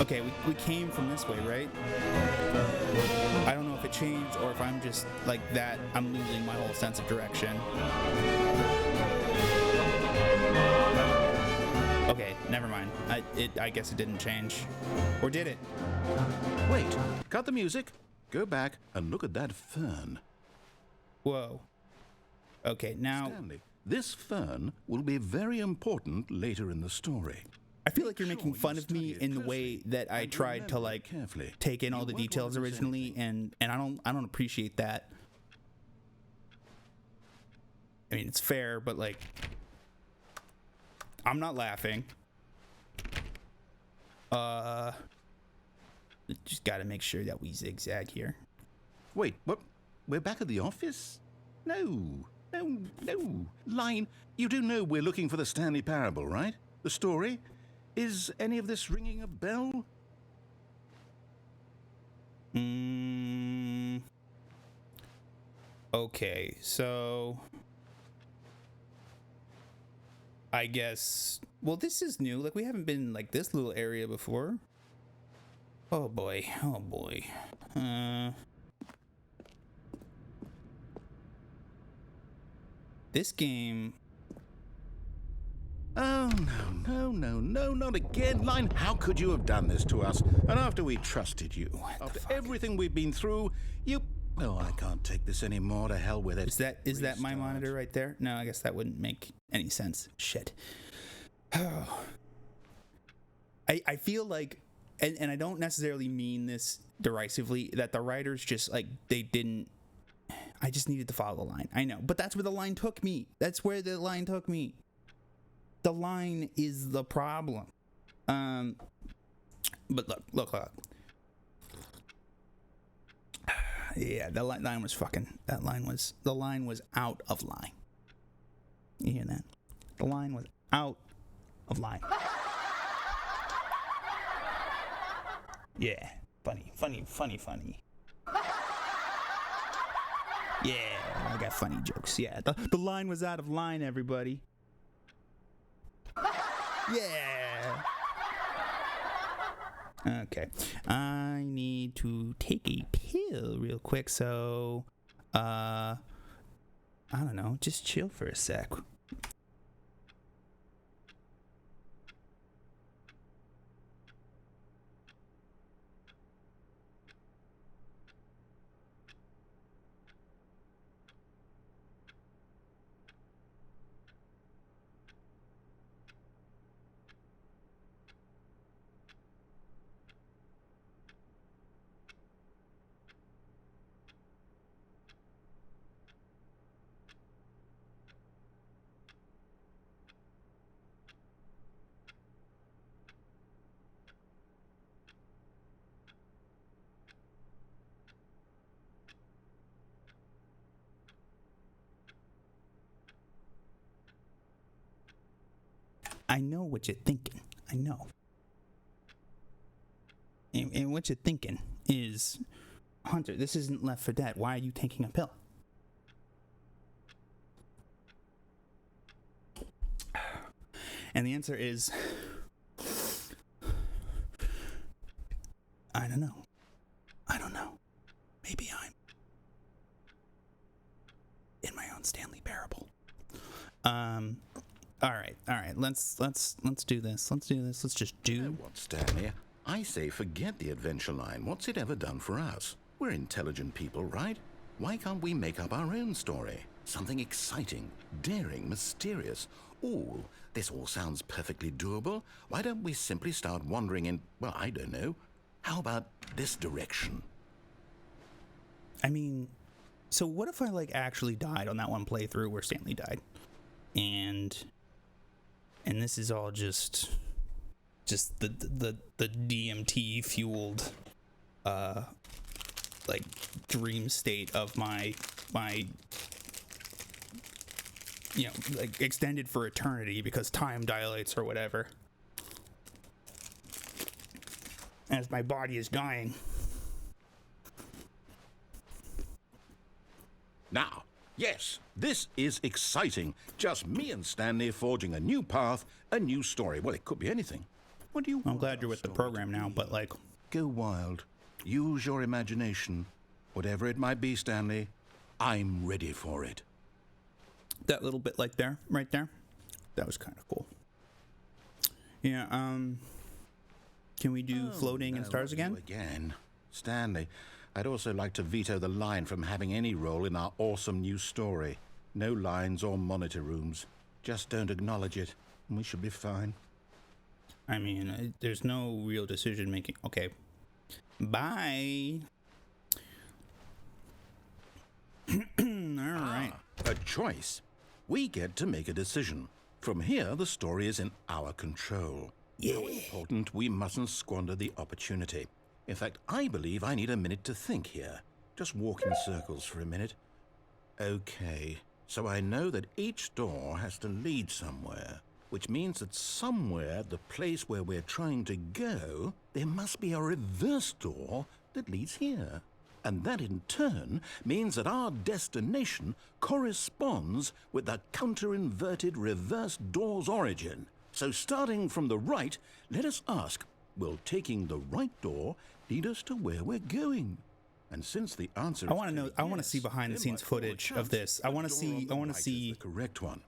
Okay, we came from this way, right? I don't know if it changed or if I'm just like that. I'm losing my whole sense of direction. Okay, never mind. I guess it didn't change. Or did it? Wait, cut the music. Go back and look at that fern. Whoa. Okay, now... Stanley, this fern will be very important later in the story. I feel like you're making fun of me in the way that I tried to, like, take in all the details originally, and I don't appreciate that. I mean, it's fair, but, like, I'm not laughing. Just gotta make sure that we zigzag here. Wait, what? We're back at the office? No. Line, you do know we're looking for the Stanley Parable, right? The story? Is any of this ringing a bell? Okay, so... I guess... Well, this is new. Like, we haven't been in, like, this little area before. Oh, boy. Oh, boy. This game... Oh, no, not again. Line, how could you have done this to us? And after we trusted you, after everything we've been through, you... Oh, I can't take this anymore. To hell with it. Is that my monitor right there? No, I guess that wouldn't make any sense. Shit. Oh. I feel like, and I don't necessarily mean this derisively, that the writers just, like, they didn't... I just needed to follow the line. I know, but that's where the line took me. That's where the line took me. The line is the problem. But look. Yeah, the line was fucking... The line was out of line. You hear that? The line was out of line. Yeah, funny. Yeah, I got funny jokes. Yeah, the line was out of line, everybody. Yeah. Okay. I need to take a pill real quick, so I don't know, just chill for a sec. I know what you're thinking. I know. And what you're thinking is, Hunter, this isn't Left 4 Dead. Why are you taking a pill? And the answer is, I don't know. I don't know. Maybe I'm in my own Stanley Parable. All right. Let's do this. Let's just do. What, Stanley? I say forget the adventure line. What's it ever done for us? We're intelligent people, right? Why can't we make up our own story? Something exciting, daring, mysterious. Ooh, this all sounds perfectly doable. Why don't we simply start wandering in, well, I don't know. How about this direction? I mean, so what if I actually died on that one playthrough where Stanley died? And this is all just the DMT fueled dream state of my extended for eternity because time dilates or whatever as my body is dying. Now, yes, this is exciting. Just me and Stanley forging a new path, a new story. Well, it could be anything. What do you want? I'm glad you're with the program now, but Go wild. Use your imagination. Whatever it might be, Stanley, I'm ready for it. That little bit right there, that was kind of cool. Yeah, can we do floating and stars again? Again. Stanley, I'd also like to veto the line from having any role in our awesome new story. No lines or monitor rooms. Just don't acknowledge it, and we should be fine. I mean, there's no real decision making. Okay. Bye. All right. A choice. We get to make a decision. From here, the story is in our control. Yeah. How important, we mustn't squander the opportunity. In fact, I believe I need a minute to think here. Just walk in circles for a minute. Okay, so I know that each door has to lead somewhere, which means that somewhere, the place where we're trying to go, there must be a reverse door that leads here. And that in turn means that our destination corresponds with the counter-inverted reverse door's origin. So starting from the right, let us ask, will taking the right door lead us to where we're going? And since the answer is I want to know. I want to yes, see behind the there scenes might be a footage chance of this. I the want to door see. on the I want right to is see. the correct one.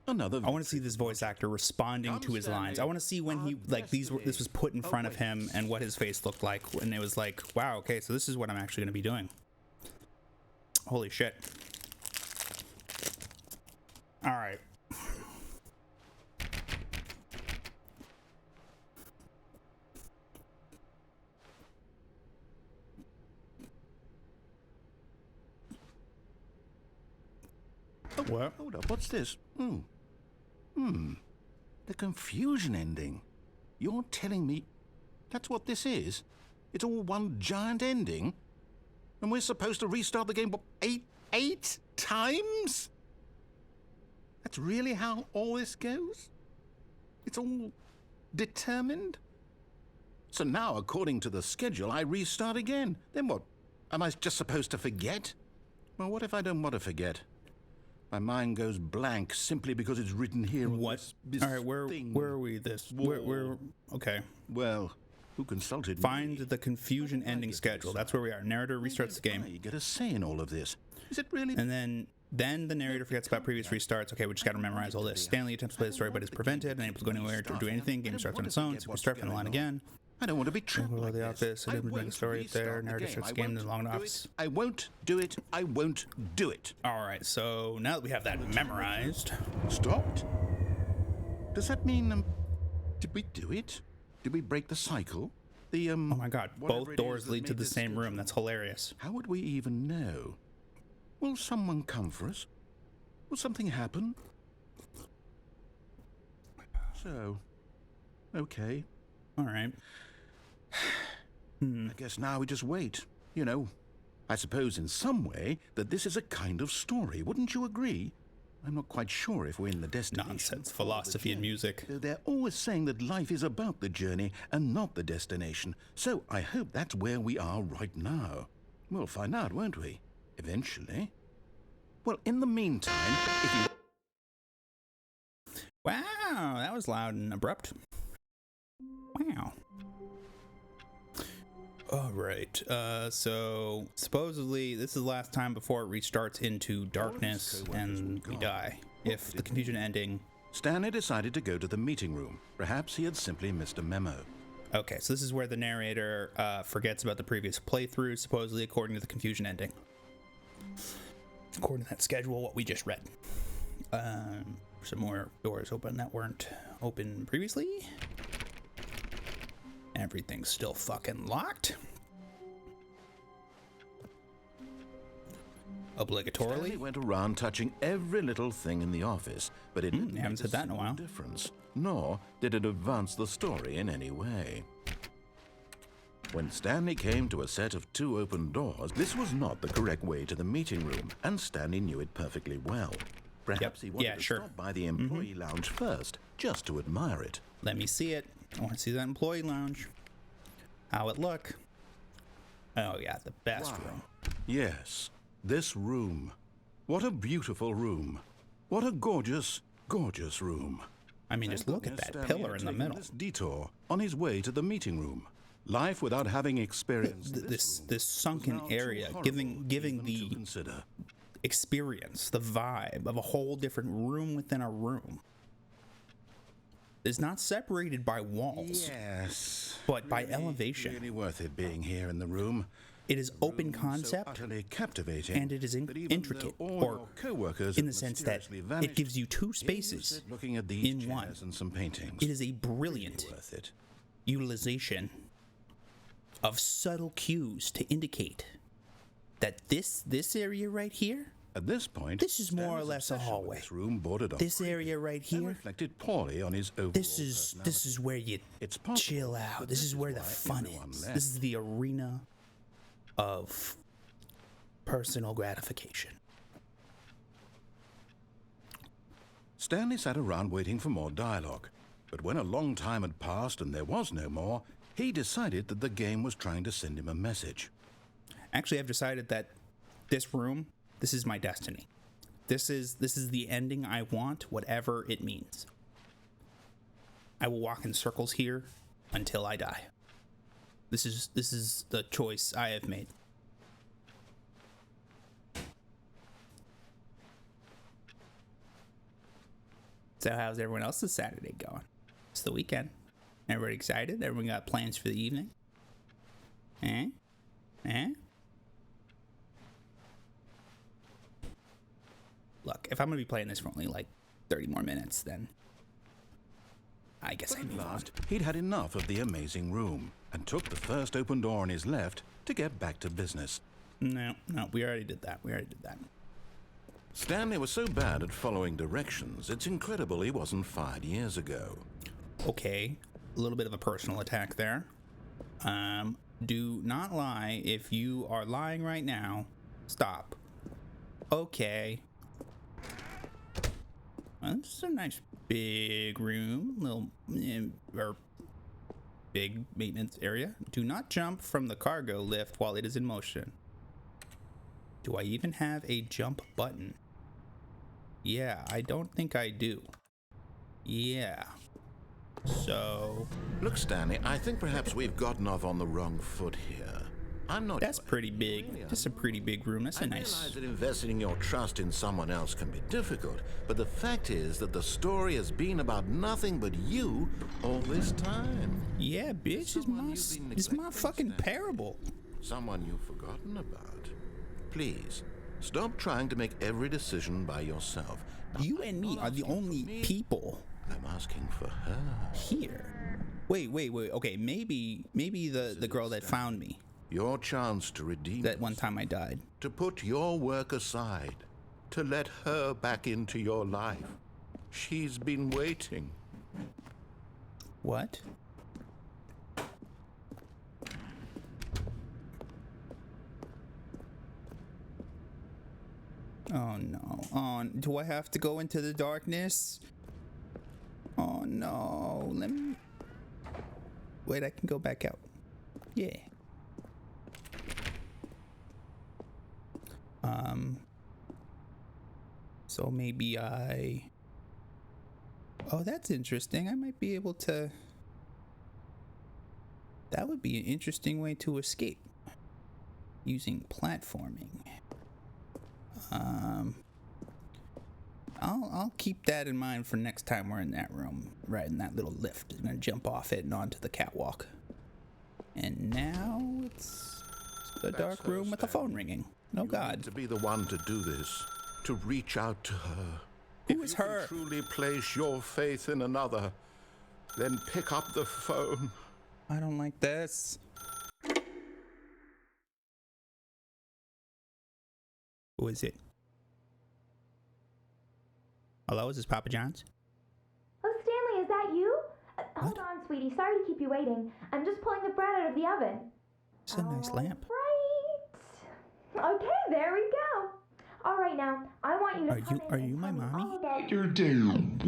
Another. I want to see this voice actor responding to his lines. I want to see when he this was put in front of him and what his face looked like, and it was like, wow, okay, so this is what I'm actually going to be doing. Holy shit! All right. What? Hold up, what's this? The confusion ending. You're telling me that's what this is? It's all one giant ending? And we're supposed to restart the game, what, eight times? That's really how all this goes? It's all determined? So now, according to the schedule, I restart again. Then what? Am I just supposed to forget? Well, what if I don't want to forget? My mind goes blank simply because it's written here. What? This All right, where are we? Where? Okay. Well, who consulted me? Find the confusion ending schedule. That's where we are. Narrator restarts the game. You get a say in all of this. Is it really? And then Then the narrator forgets about previous restarts. Okay, we just gotta memorize all this. Stanley attempts to play the story, but is prevented, unable to go anywhere or do anything. Game starts on its own. So we start from the line again. I don't want to be trapped Below like the this. office. I didn't bring the story up there. Narrator starts the game in the long office. I won't do it. I won't do it. All right, so now that we have that memorized, Stopped? Does that mean, did we do it? Did we break the cycle? The, oh my God, whatever both it is doors that lead to made the this same room. schedule. That's hilarious. How would we even know? Will someone come for us? Will something happen? So, okay. All right. I guess now we just wait. You know, I suppose in some way that this is a kind of story. Wouldn't you agree? I'm not quite sure if we're in the destination. Nonsense, or the philosophy and journey. music. Though they're always saying that life is about the journey and not the destination. So I hope that's where we are right now. We'll find out, won't we? Eventually. Well, in the meantime, if you... Wow, that was loud and abrupt. Wow. All right, so supposedly this is the last time before it restarts into darkness and we die. If the confusion ending... Stanley decided to go to the meeting room. Perhaps he had simply missed a memo. Okay, so this is where the narrator forgets about the previous playthrough, supposedly according to the confusion ending. According to that schedule, what we just read. Some more doors open that weren't open previously. Everything's still fucking locked. Stanley Obligatorily. went around touching every little thing in the office, but it didn't haven't make said that in a while. difference, nor did it advance the story in any way. When Stanley came to a set of 2 open doors, this was not the correct way to the meeting room, and Stanley knew it perfectly well. Perhaps he wanted to stop by the employee lounge first, just to admire it. Let me see it. I want to see that employee lounge. How it look? Oh yeah, the best room. Yes, this room. What a beautiful room. What a gorgeous, gorgeous room. I mean, just look at that Stanley pillar had in the taken middle. This detour on his way to the meeting room. Life without having experienced This sunken area, giving the consider. experience, the vibe of a whole different room within a room. It's not separated by walls, Yes, but by elevation. really worth it being here in the room. It is open So concept, utterly captivating, and it is that even intricate, though all or your co-workers in have the sense that mysteriously it vanished, gives you 2 here you spaces sit looking at these in one. chairs and some paintings. It is a brilliant Worth it. utilization of subtle cues to indicate that this area right here, At this point, this is more or Stanley's less a obsession with hallway. This room bordered on This area right and here, reflected poorly on his overall this is where you It's possible chill that out. This is where the why fun everyone is. left. This is the arena of personal gratification. Stanley sat around waiting for more dialogue. But when a long time had passed and there was no more, he decided that the game was trying to send him a message. Actually, I've decided that this room, this is my destiny. This is the ending I want, whatever it means. I will walk in circles here until I die. This is the choice I have made. So how's everyone else's Saturday going? It's the weekend. Everybody excited? Everyone got plans for the evening? Eh? Look, if I'm gonna be playing this for only like 30 more minutes, then I guess I At move on. last, he'd had enough of the amazing room and took the first open door on his left to get back to business. No, we already did that. Stanley was so bad at following directions, it's incredible he wasn't fired years ago. Okay, a little bit of a personal attack there. Do not lie. If you are lying right now, stop. Okay. Well, this is a nice big room, or big maintenance area. Do not jump from the cargo lift while it is in motion. Do I even have a jump button? Yeah, I don't think I do. Yeah. So... Look, Stanley, I think perhaps we've gotten off on the wrong foot here. I'm not. That's pretty big. Just a pretty big room. That's a I nice. realize that investing your trust in someone else can be difficult, but the fact is that the story has been about nothing but you all this time. Yeah, bitch. It's my fucking parable. Someone you've forgotten about. Please, stop trying to make every decision by yourself. Now, You and me I'm not are the asking for only me, people I'm asking for her. here. Wait. Okay, maybe the girl that found me Your chance to redeem that one time I died. to put your work aside, to let her back into your life. She's been waiting. What? Oh no. Oh, do I have to go into the darkness? Oh no. Let me. Wait, I can go back out. Yeah. So maybe Oh, that's interesting. I might be able to. That would be an interesting way to escape. Using platforming. I'll keep that in mind for next time we're in that room, right in that little lift. I'm gonna jump off it and onto the catwalk. And now it's a dark room with a phone ringing. No God. To be the one to do this, to reach out to her. Who is her? If you can truly place your faith in another, then pick up the phone. I don't like this. Who is it? Hello, is this Papa John's? Oh, Stanley, is that you? Hold What? on, sweetie. Sorry to keep you waiting. I'm just pulling the bread out of the oven. It's a nice lamp. Right. Okay, there we go. All right, now, I want you to Are come you- in are and you my tell me mommy? all about You're damn.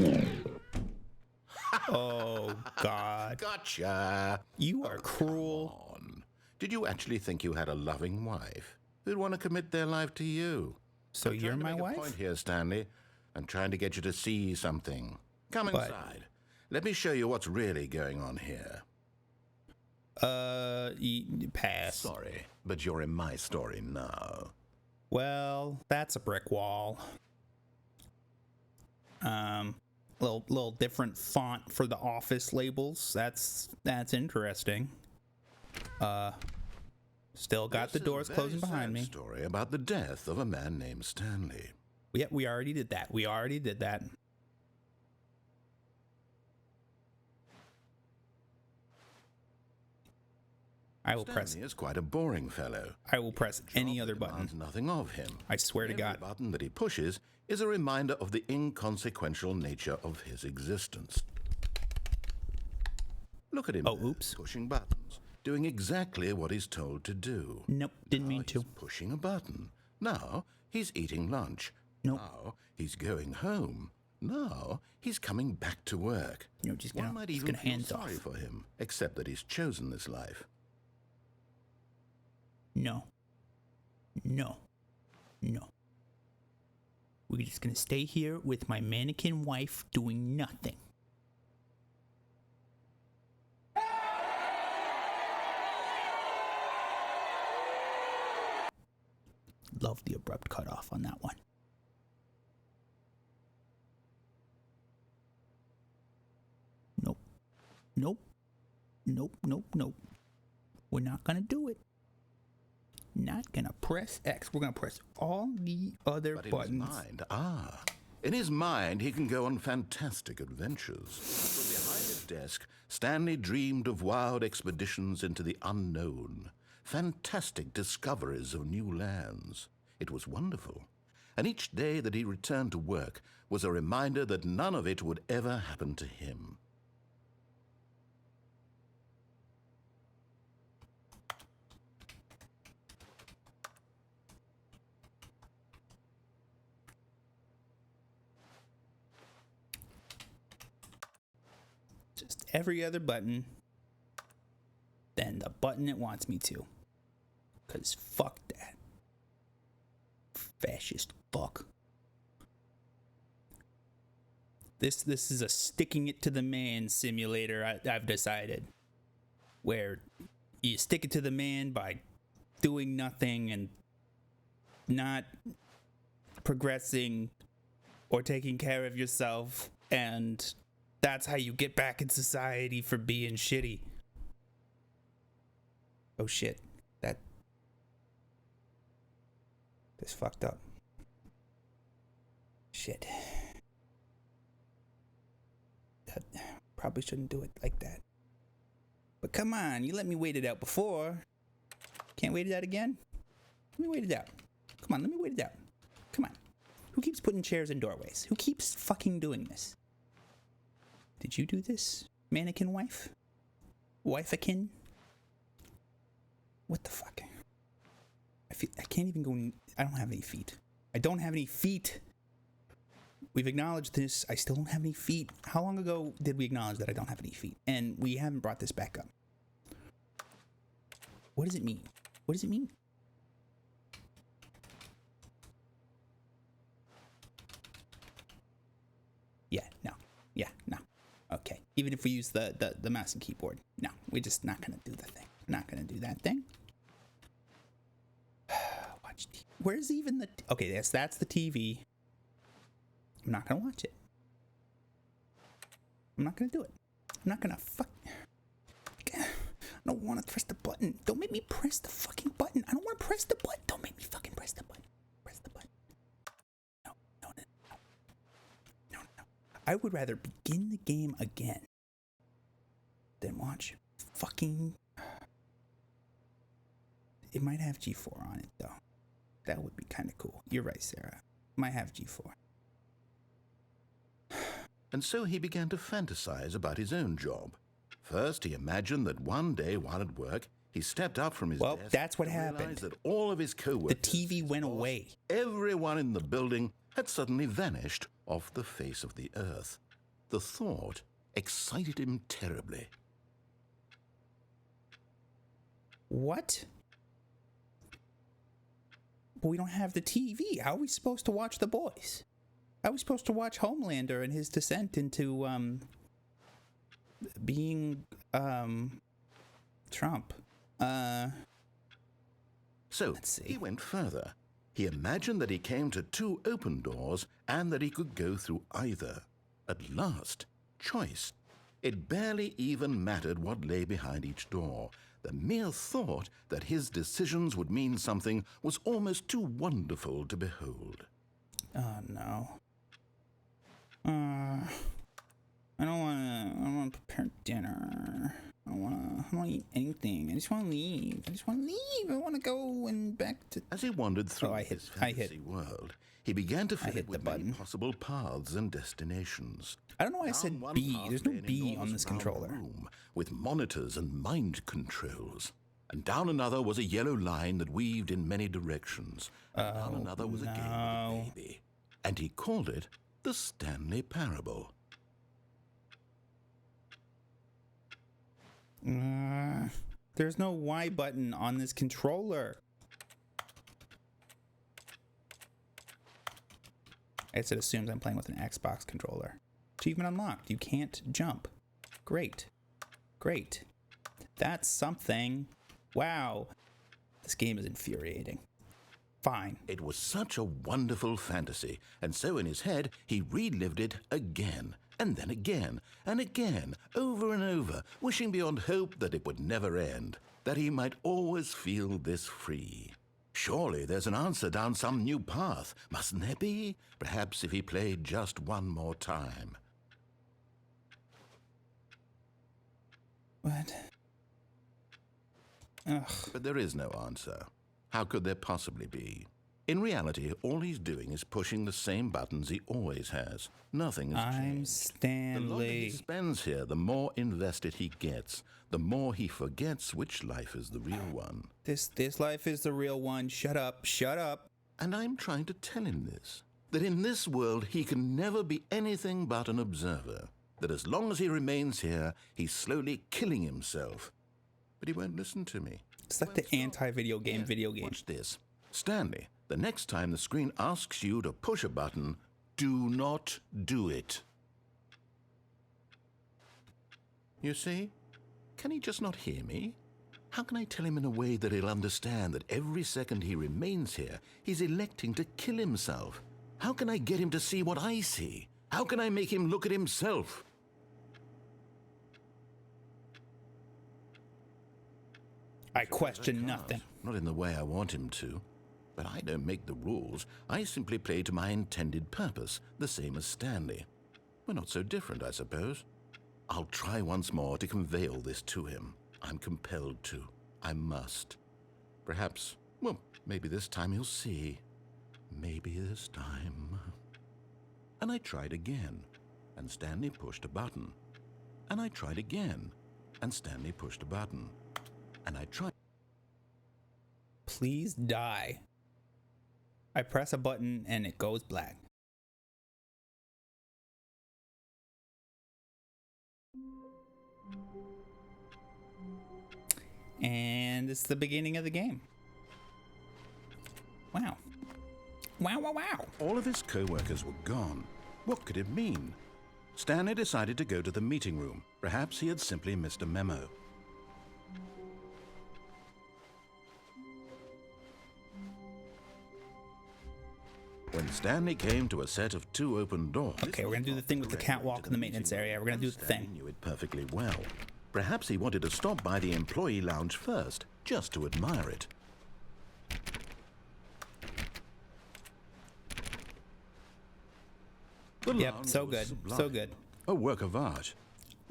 Oh God. Gotcha. You are cruel. On. Did you actually think you had a loving wife who'd want to commit their life to you? So I'm you're trying to my make a wife? point here, Stanley. I'm trying to get you to see something. Come But- inside. Let me show you what's really going on here. Pass. Sorry, but you're in my story now. Well, that's a brick wall. Little different font for the office labels. That's interesting. Still got the This is a doors very closing behind sad me. Story about the death of a man named Stanley. Yeah, we already did that. I will press. Stanley is quite a boring fellow. I will press any Job other that button. demands nothing of him. I swear to Every God. button that he pushes is a reminder of the inconsequential nature of his existence. Look at him. Oh, there, oops. Pushing buttons, doing exactly what he's told to do. Nope, didn't Now mean to. he's pushing a button. Now he's eating lunch. Nope. Now he's going home. Now he's coming back to work. You're just One gonna, might just even gonna feel hands sorry off. for him, except that he's chosen this life. No. We're just gonna stay here with my mannequin wife doing nothing. Love the abrupt cutoff on that one. Nope. We're not gonna do it. Not gonna press X. We're gonna press all the other But buttons. in his mind, in his mind, he can go on fantastic adventures. From behind his desk, Stanley dreamed of wild expeditions into the unknown, fantastic discoveries of new lands. It was wonderful. And each day that he returned to work was a reminder that none of it would ever happen to him. Just every other button than the button it wants me to. Cause fuck that. Fascist fuck. This is a sticking it to the man simulator, I've decided. Where you stick it to the man by doing nothing and not progressing or taking care of yourself, and that's how you get back in society for being shitty. Oh shit, that's fucked up. Shit. That, probably shouldn't do it like that. But come on, you let me wait it out before. Can't wait it out again? Let me wait it out. Come on, let me wait it out. Come on. Who keeps putting chairs in doorways? Who keeps fucking doing this? Did you do this, mannequin wife? Wife-akin? What the fuck? I can't even go. I don't have any feet. I don't have any feet. We've acknowledged this. I still don't have any feet. How long ago did we acknowledge that I don't have any feet? And we haven't brought this back up. What does it mean? What does it mean? Yeah, no. Yeah, no. Okay. Even if we use the mouse and keyboard. No, we're just not going to do the thing. We're not going to do that thing. Watch TV. Where's even the... Okay, yes, that's the TV. I'm not going to watch it. I'm not going to do it. I'm not going to fuck... I don't want to press the button. Don't make me press the fucking button. I don't want to press the button. Don't make me fucking press the button. Press the button. No, no, no, no. No, no. I would rather begin the game again than watch fucking... It might have G4 on it, though. That would be kind of cool. You're right, Sarah. Might have G4. And so he began to fantasize about his own job. First, he imagined that one day while at work, he stepped up from his desk. Well, that's what happened. Realized that all of his co-workers, the TV went away. Everyone in the building had suddenly vanished off the face of the earth. The thought excited him terribly. What? But we don't have the TV. How are we supposed to watch The Boys? How are we supposed to watch Homelander and his descent into being Trump? So he went further. He imagined that he came to two open doors and that he could go through either. At last, choice. It barely even mattered what lay behind each door. The mere thought that his decisions would mean something was almost too wonderful to behold. Oh, no. I don't want to prepare dinner. I don't want to eat anything. I just want to leave. I want to go and back to... As he wandered through his fantasy world, he began to fill it with many possible paths and destinations. I don't know why I said B. There's no B on this controller. Room with monitors and mind controls. And down another was a yellow line that weaved in many directions. And down another was a game with a baby. And he called it the Stanley Parable. There's no Y button on this controller. I guess it assumes I'm playing with an Xbox controller. Achievement unlocked. You can't jump. Great. Great. That's something. Wow. This game is infuriating. Fine. It was such a wonderful fantasy, and so in his head, he relived it again, and then again, and again, over and over, wishing beyond hope that it would never end, that he might always feel this free. Surely there's an answer down some new path, mustn't there be? Perhaps if he played just one more time. What? Ugh. But there is no answer. How could there possibly be? In reality, all he's doing is pushing the same buttons he always has. Nothing has changed. I'm Stanley. The longer he spends here, the more invested he gets. The more he forgets which life is the real one. This life is the real one. Shut up. Shut up. And I'm trying to tell him this. That in this world, he can never be anything but an observer. That as long as he remains here, he's slowly killing himself. But he won't listen to me. It's like the anti-video game video game. Watch this. Stanley, the next time the screen asks you to push a button, do not do it. You see? Can he just not hear me? How can I tell him in a way that he'll understand that every second he remains here, he's electing to kill himself? How can I get him to see what I see? How can I make him look at himself? I question nothing. Not in the way I want him to. But I don't make the rules. I simply play to my intended purpose, the same as Stanley. We're not so different, I suppose. I'll try once more to convey all this to him. I'm compelled to. I must. Perhaps, well, maybe this time he'll see. Maybe this time. And I tried again, and Stanley pushed a button. And I tried again, and Stanley pushed a button. And I tried. Please die. I press a button and it goes black. And it's the beginning of the game. Wow. Wow, wow, wow. All of his co-workers were gone. What could it mean? Stanley decided to go to the meeting room. Perhaps he had simply missed a memo. When Stanley came to a set of 2 open doors... Okay, we're gonna do the thing with the catwalk in the maintenance area. We're gonna do the thing. Stanley knew it perfectly well. Perhaps he wanted to stop by the employee lounge first, just to admire it. The Yep, lounge so was good, sublime. so good. A work of art.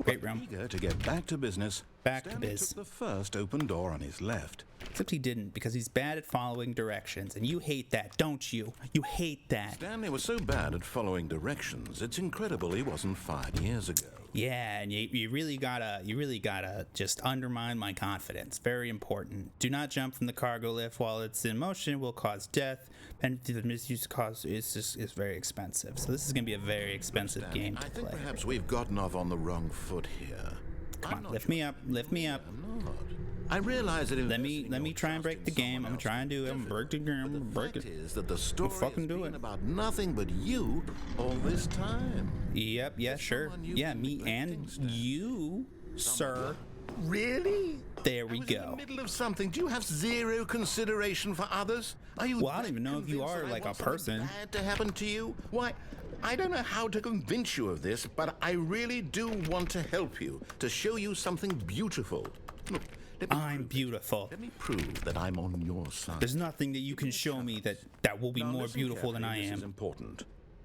Great room. Eager to get back to business, Back to Stanley biz. took the first open door on his left. Except he didn't, because he's bad at following directions, and you hate that, don't you? You hate that. Stanley was so bad at following directions, it's incredible he wasn't fired years ago. Yeah, and you really gotta just undermine my confidence. Very important. Do not jump from the cargo lift while it's in motion. It will cause death. Penalty for misuse cost is very expensive. So this is gonna be a very expensive game to I think play. perhaps we've gotten off on the wrong foot here. Come on, lift me up, lift me up. I'm not. I realize that Let me try and break the game. I'm trying to do it. I'm gonna break the game. I'm gonna break it. Is that the story fucking has do been it. about nothing but you all this time. Yep, yeah, sure. Yeah, me and you, sir. Really? There we I was go. in the middle of something. Do you have zero consideration for others? Are you? Well, I don't even know if you convinced are that I like a want something person. bad to happen to you? Why? I don't know how to convince you of this, but I really do want to help you, to show you something beautiful. Look, I'm beautiful. Let me prove that I'm on your side. There's nothing that you can show me that will be Now more listen beautiful than I carefully, this is am. important.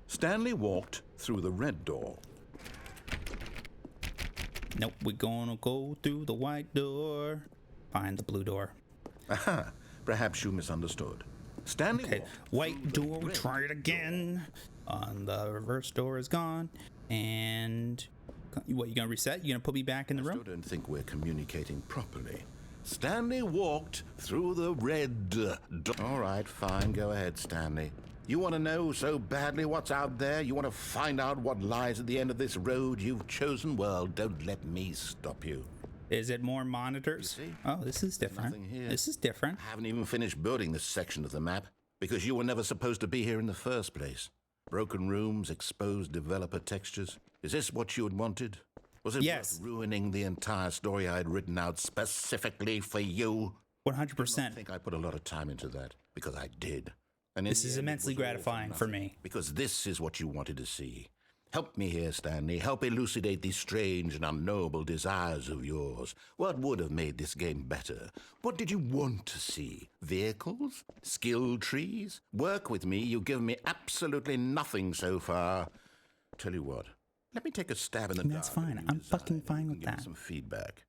Stanley walked through the red door. Nope, we're gonna go through the white door. Find the blue door. Aha, perhaps you misunderstood. Stanley Okay, walked white through the door, we red try it again. The reverse door is gone. And what, you gonna reset? You gonna put me back in the I room? still don't think we're communicating properly. Stanley walked through the red door. All right, fine. Go ahead, Stanley. You want to know so badly what's out there? You want to find out what lies at the end of this road you've chosen? Well, don't let me stop you. Is it more monitors? You see? Oh, this is different. nothing here. This is different. I haven't even finished building this section of the map because you were never supposed to be here in the first place. Broken rooms, exposed developer textures. Is this what you had wanted? Was it Yes. worth ruining the entire story I had written out specifically for you? 100%. I think I put a lot of time into that because I did. And in This the is end, it immensely was all gratifying for nothing, me. because this is what you wanted to see. Help me here, Stanley. Help elucidate these strange and unknowable desires of yours. What would have made this game better? What did you want to see? Vehicles? Skill trees? Work with me. You've given me absolutely nothing so far. Tell you what. Let me take a stab in the dark. That's fine. at a new I'm fucking design, fine and with give me that. some feedback.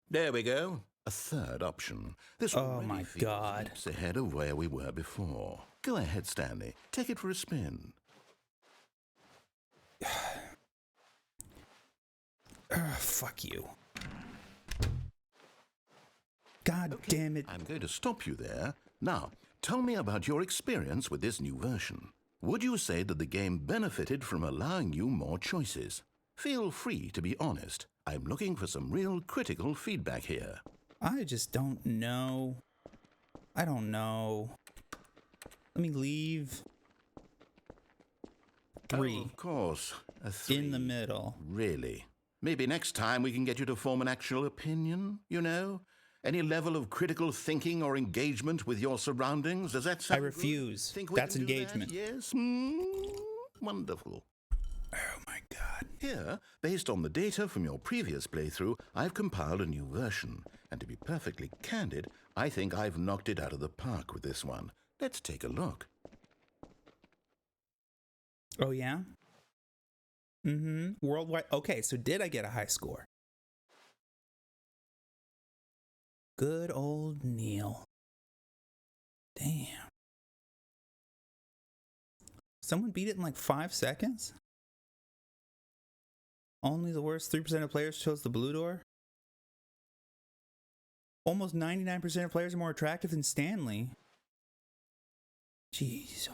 There we go. A third option. This Oh already my feels God. leaps ahead of where we were before. Go ahead, Stanley. Take it for a spin. Fuck you. God damn it. I'm going to stop you there. Now, tell me about your experience with this new version. Would you say that the game benefited from allowing you more choices? Feel free to be honest. I'm looking for some real critical feedback here. I just don't know. I don't know. Let me leave. Oh, 3 of course. A 3. in the middle. Really? Maybe next time we can get you to form an actual opinion, you know? Any level of critical thinking or engagement with your surroundings? Does that sound I refuse. good? Think we That's can do that? engagement. Yes? Wonderful. Oh my god. Here, based on the data from your previous playthrough, I've compiled a new version. And to be perfectly candid, I think I've knocked it out of the park with this one. Let's take a look. Oh yeah? Worldwide. Okay, so did I get a high score? Good old Neil. Damn. Someone beat it in like 5 seconds? Only the worst 3% of players chose the blue door? Almost 99% of players are more attractive than Stanley. Jeez.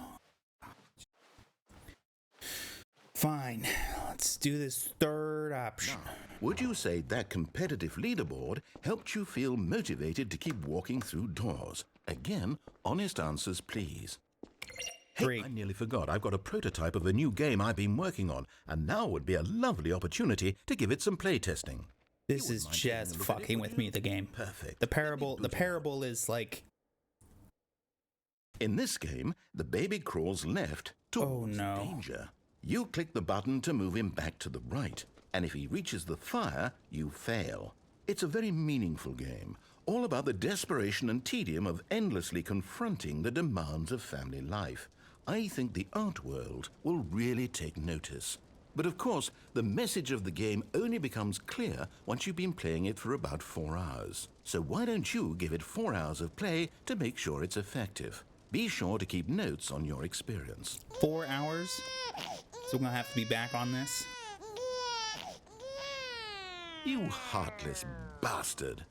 Fine. Let's do this third option. Now, would you say that competitive leaderboard helped you feel motivated to keep walking through doors? Again, honest answers, please. Hey, 3. I nearly forgot. I've got a prototype of a new game I've been working on, and now would be a lovely opportunity to give it some playtesting. This is just fucking with me, the game. Perfect. The parable is like... In this game, the baby crawls left towards danger. You click the button to move him back to the right, and if he reaches the fire, you fail. It's a very meaningful game, all about the desperation and tedium of endlessly confronting the demands of family life. I think the art world will really take notice. But of course, the message of the game only becomes clear once you've been playing it for about 4 hours. So why don't you give it 4 hours of play to make sure it's effective? Be sure to keep notes on your experience. 4 hours? So we're gonna have to be back on this? You heartless bastard.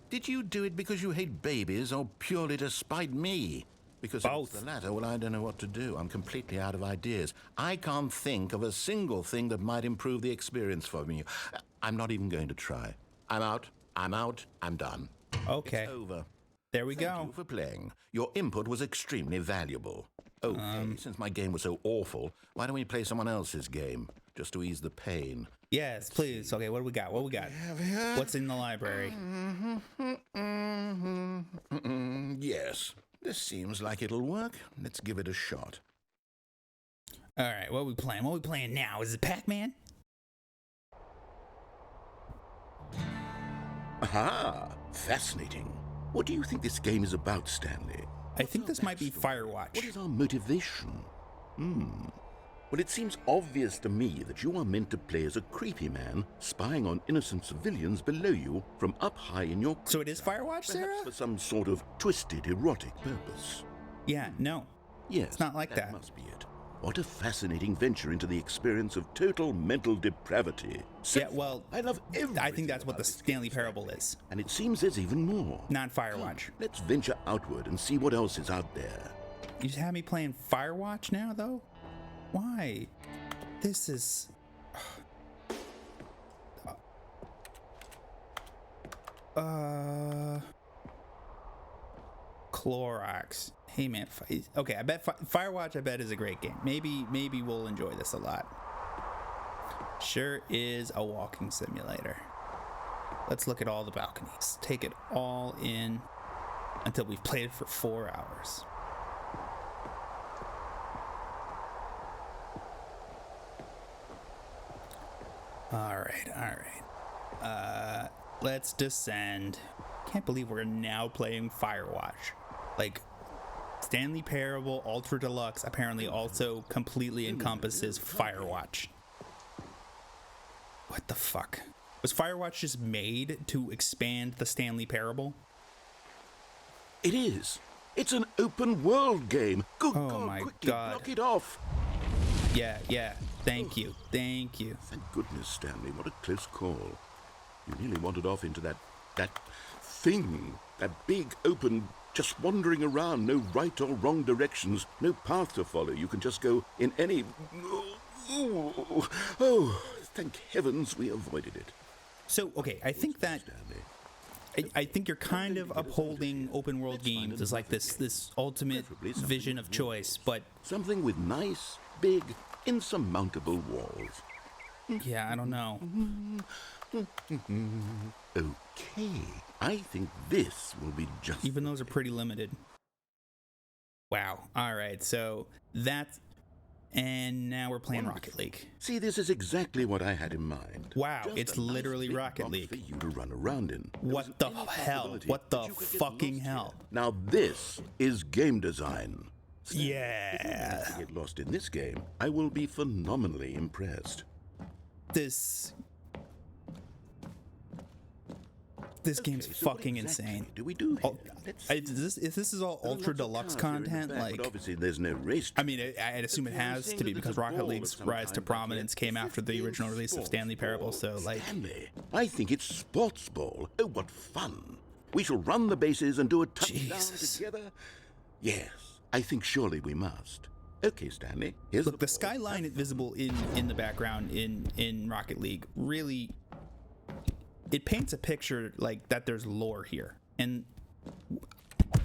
Did you do it because you hate babies or purely to spite me? Because if it's Both. the latter, well, I don't know what to do. I'm completely out of ideas. I can't think of a single thing that might improve the experience for me. I'm not even going to try. I'm out. I'm done. Okay. It's over. There we Thank go. you for playing. Your input was extremely valuable. Okay, since my game was so awful, why don't we play someone else's game? Just to ease the pain. Yes, please. Okay, what do we got? What's in the library? Yes, this seems like it'll work. Let's give it a shot. All right, what are we playing? What are we playing now? Is it Pac-Man? Aha! Fascinating. What do you think this game is about, Stanley? I think this might be Firewatch. What is our motivation? Well, it seems obvious to me that you are meant to play as a creepy man spying on innocent civilians below you from up high in your... So it is Firewatch, Sarah? Perhaps for some sort of twisted, erotic purpose. Yeah, no. Yes, It's not like that. must be it. What a fascinating venture into the experience of total mental depravity. Yeah, well, I love everything I think that's what the about this Stanley game, Parable Stanley. is. And it seems there's even more. Not Firewatch. Let's venture outward and see what else is out there. You just have me playing Firewatch now, though? Why? This is... Clorox. Hey man, okay, I bet Firewatch is a great game. Maybe we'll enjoy this a lot. Sure is a walking simulator. Let's look at all the balconies. Take it all in until we've played it for 4 hours. All right. Let's descend. Can't believe we're now playing Firewatch. Like, Stanley Parable Ultra Deluxe apparently also completely encompasses Firewatch. What the fuck? Was Firewatch just made to expand the Stanley Parable? It is. It's an open world game. Good Oh God, my quickly, God. block it off. Yeah. Thank you. Thank goodness, Stanley. What a close call. You nearly wandered off into that thing. That big, open, just wandering around. No right or wrong directions. No path to follow. You can just go in any... Oh, thank heavens we avoided it. So, okay, I think that... I think you're kind of upholding open world games as like this ultimate vision of choice, but... Something with nice, big, insurmountable walls. Yeah, I don't know. Okay, I think this will be just... Even those are pretty limited. Wow. All right, so that's... And now we're playing Rocket League. See, this is exactly what I had in mind. Wow, Just it's a nice literally big Rocket box League. for you to run around in. There What wasn't the any hell? possibility What the that you could get fucking lost hell? here. Now this is game design. Stanley, Yeah. If you manage to get lost in this game, I will be phenomenally impressed. This game's Okay, so what fucking exactly insane. do we do here? Oh, Let's if this is all There are Ultra lots of Deluxe cars here in the content, back, but like... obviously there's no race. I mean, I'd assume it has to be because Rocket League's rise to prominence came after the original release of Stanley Parable, so like... Stanley, I think it's sports ball. Oh, what fun. We shall run the bases and do a touchdown Jesus. together. Yes, I think surely we must. Okay, Stanley, here's Look, the ball. skyline visible in the background in Rocket League really... It paints a picture like that there's lore here. And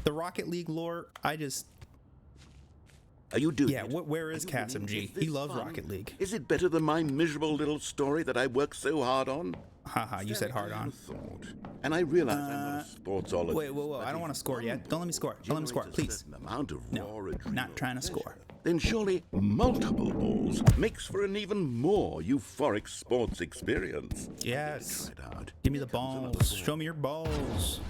the Rocket League lore, I just... Are you doing Yeah, it? where is Are you Kasim winning? G? Is this He loves fun? Rocket League. Is it better than my miserable little story that I worked so hard on? Haha, you said hard on. Thought. And I realize I'm not a sportsologist. Wait, whoa, I don't want to score yet. Don't let me score. Don't let me score, please. Amount of No, raw adrenal not trying to pleasure. score. Then surely multiple balls makes for an even more euphoric sports experience. Yes. Try it out. Give me the Here comes another balls. ball. Show me your balls.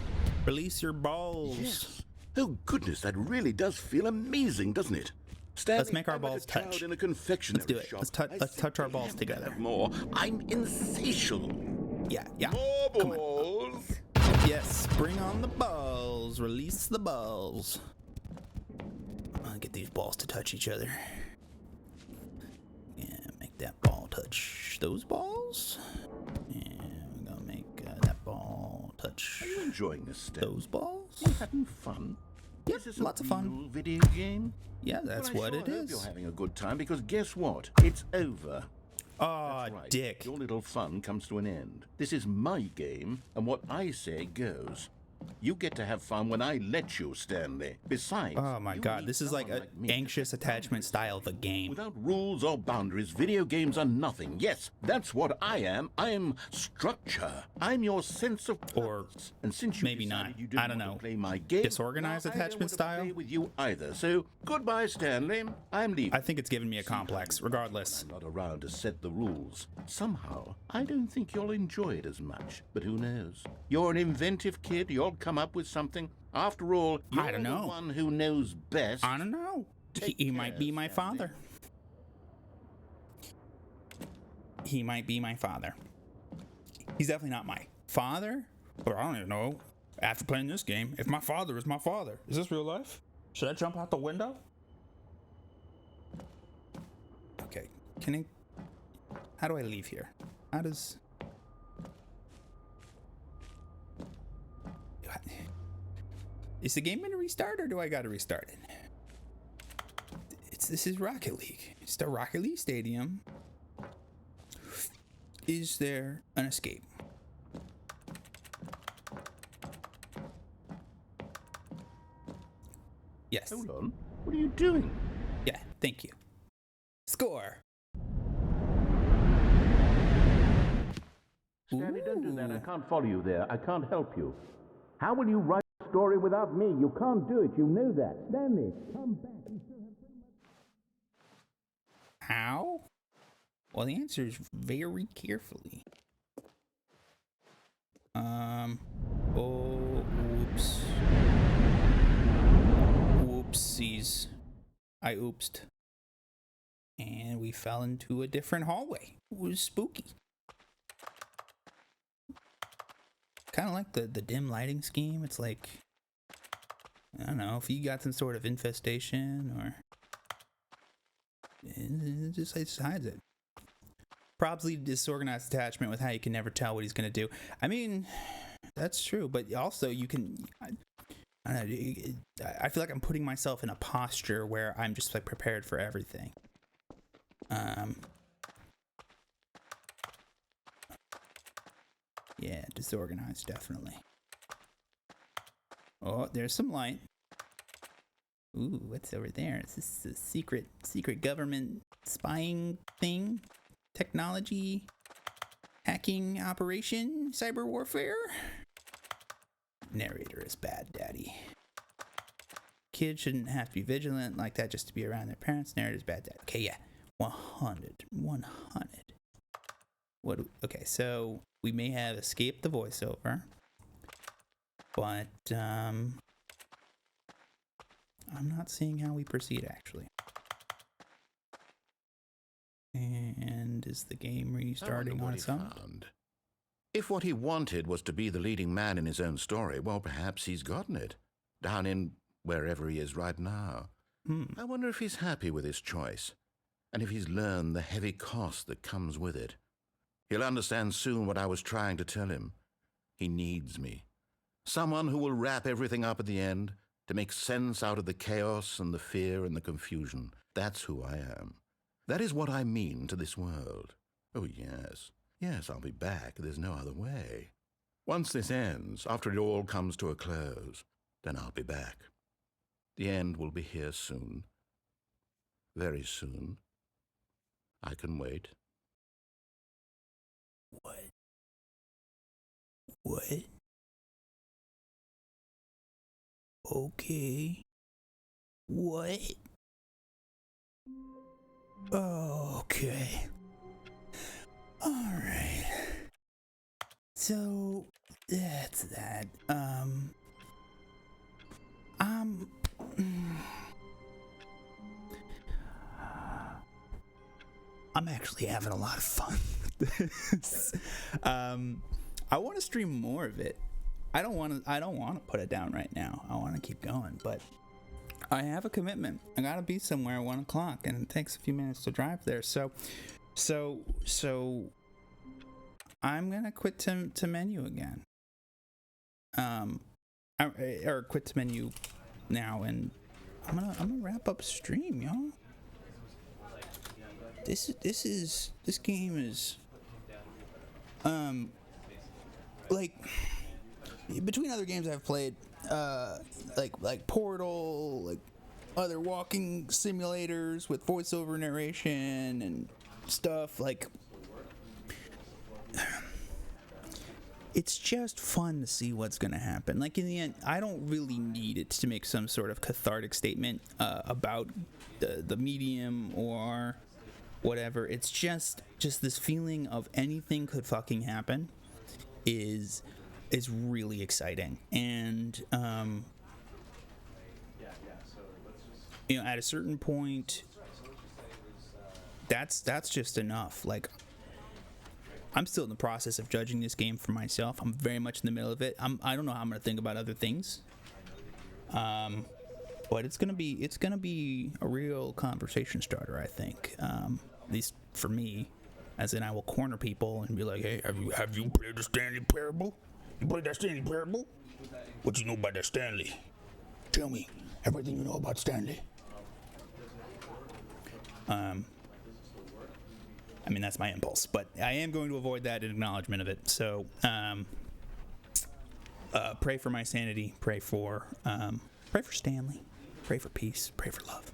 Release your balls. Yes. Oh goodness, that really does feel amazing, doesn't it? Stanley, Let's make our I'm like balls a child touch. in a confectionery Let's do it. shop. Let's I touch our simply balls have to together. have more. I'm insatiable. Yeah. More Come on. balls. Yes, bring on the balls. Release the balls. I'll get these balls to touch each other. Yeah, make that ball touch those balls. And we're gonna make that ball touch Are you enjoying this, Stanley? those balls. You having fun? Yep, Is this lots a of fun. real video game? Yeah, that's Well, I what sure it hope is. You're having a good time because guess what? It's over. Aw, That's right. dick. Your little fun comes to an end. This is my game, and what I say goes. You get to have fun when I let you, Stanley. Besides, Oh my you god, need this is like someone an me to anxious set attachment boundaries. style of a game. Without rules or boundaries, video games are nothing. Yes, that's what I am. I'm structure. I'm your sense of Or purpose. And since you maybe decided not. you didn't I don't want know. to play my game, Disorganized well, I don't attachment want to style? play with you either. So goodbye, Stanley. I'm leaving. I think it's giving me a complex, regardless. I'm not around to set the rules. Somehow, I don't think you'll enjoy it as much. But who knows? You're an inventive kid. You'll come up with something. After all, you're I don't know. the one who knows best. I don't know. Take He might be care, my Stanley. father. He might be my father. He's definitely not my father, but I don't even know. After playing this game, if my father is my father, is this real life? Should I jump out the window? Okay, can I... How do I leave here? How does... Is the game gonna restart or do I gotta restart it? This is Rocket League. It's the Rocket League Stadium. Is there an escape? Yes. Hold on. What are you doing? Yeah, thank you. Score. Stanley, don't do that. I Ooh. can't follow you there. I can't help you. How will you write a story without me? You can't do it. You know that. Stanley, come back. You still have so much. How? Well, the answer is very carefully. Oh, oops. Whoopsies. I oopsed. And we fell into a different hallway. It was spooky. Kind of like the dim lighting scheme. It's like, I don't know, if you got some sort of infestation or... It just hides it. Probably disorganized attachment with how you can never tell what he's going to do. I mean, that's true, but also you can... I don't know, I feel like I'm putting myself in a posture where I'm just like prepared for everything. Yeah, disorganized, definitely. Oh, there's some light. Ooh, what's over there? Is this a secret government spying thing? technology hacking operation, cyber warfare. Narrator is bad, daddy. Kids shouldn't have to be vigilant like that just to be around their parents. Narrator is bad, daddy. Okay, yeah. 100. Okay, so we may have escaped the voiceover, but I'm not seeing how we proceed, actually. And is the game restarting on its own? Found. If what he wanted was to be the leading man in his own story, well, perhaps he's gotten it. Down in wherever he is right now. I wonder if he's happy with his choice, and if he's learned the heavy cost that comes with it. He'll understand soon what I was trying to tell him. He needs me. Someone who will wrap everything up at the end, to make sense out of the chaos and the fear and the confusion. That's who I am. That is what I mean to this world. Oh, yes. Yes, I'll be back. There's no other way. Once this ends, after it all comes to a close, then I'll be back. The end will be here soon. Very soon. I can wait. What? Okay. What? Okay. Alright. So, that's that. I'm actually having a lot of fun with this. I want to stream more of it. I don't want to put it down right now. I want to keep going, but I have a commitment. I gotta be somewhere at 1 o'clock, and it takes a few minutes to drive there. So I'm gonna quit to menu again. Or quit to menu now, and I'm gonna wrap up stream, y'all. This game is like, between other games I've played, like Portal, like other walking simulators with voiceover narration and stuff, like, it's just fun to see what's gonna happen. Like, in the end, I don't really need it to make some sort of cathartic statement about the medium or whatever. It's just this feeling of anything could fucking happen is really exciting. And at a certain point, that's just enough. Like, I'm still in the process of judging this game for myself. I'm very much in the middle of it. I don't know how I'm gonna think about other things. But it's gonna be a real conversation starter, I think. At least for me, as in I will corner people and be like, "Hey, have you played the Stanley Parable? You played that Stanley Parable? What you know about that Stanley? Tell me everything you know about Stanley." I mean, that's my impulse, but I am going to avoid that in acknowledgement of it. So, pray for my sanity. Pray for Stanley. Pray for peace. Pray for love.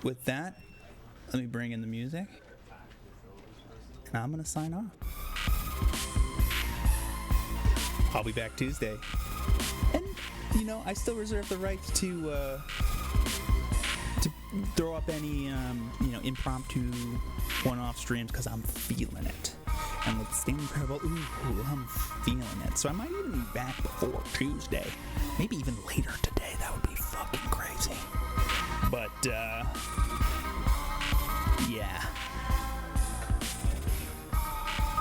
With that, let me bring in the music, and I'm gonna sign off. I'll be back Tuesday, and I still reserve the right to throw up any impromptu one-off streams, because I'm feeling it. And with Stanley Parable, I'm feeling it. So I might even be back before Tuesday, maybe even later today. That would be fucking crazy. But yeah.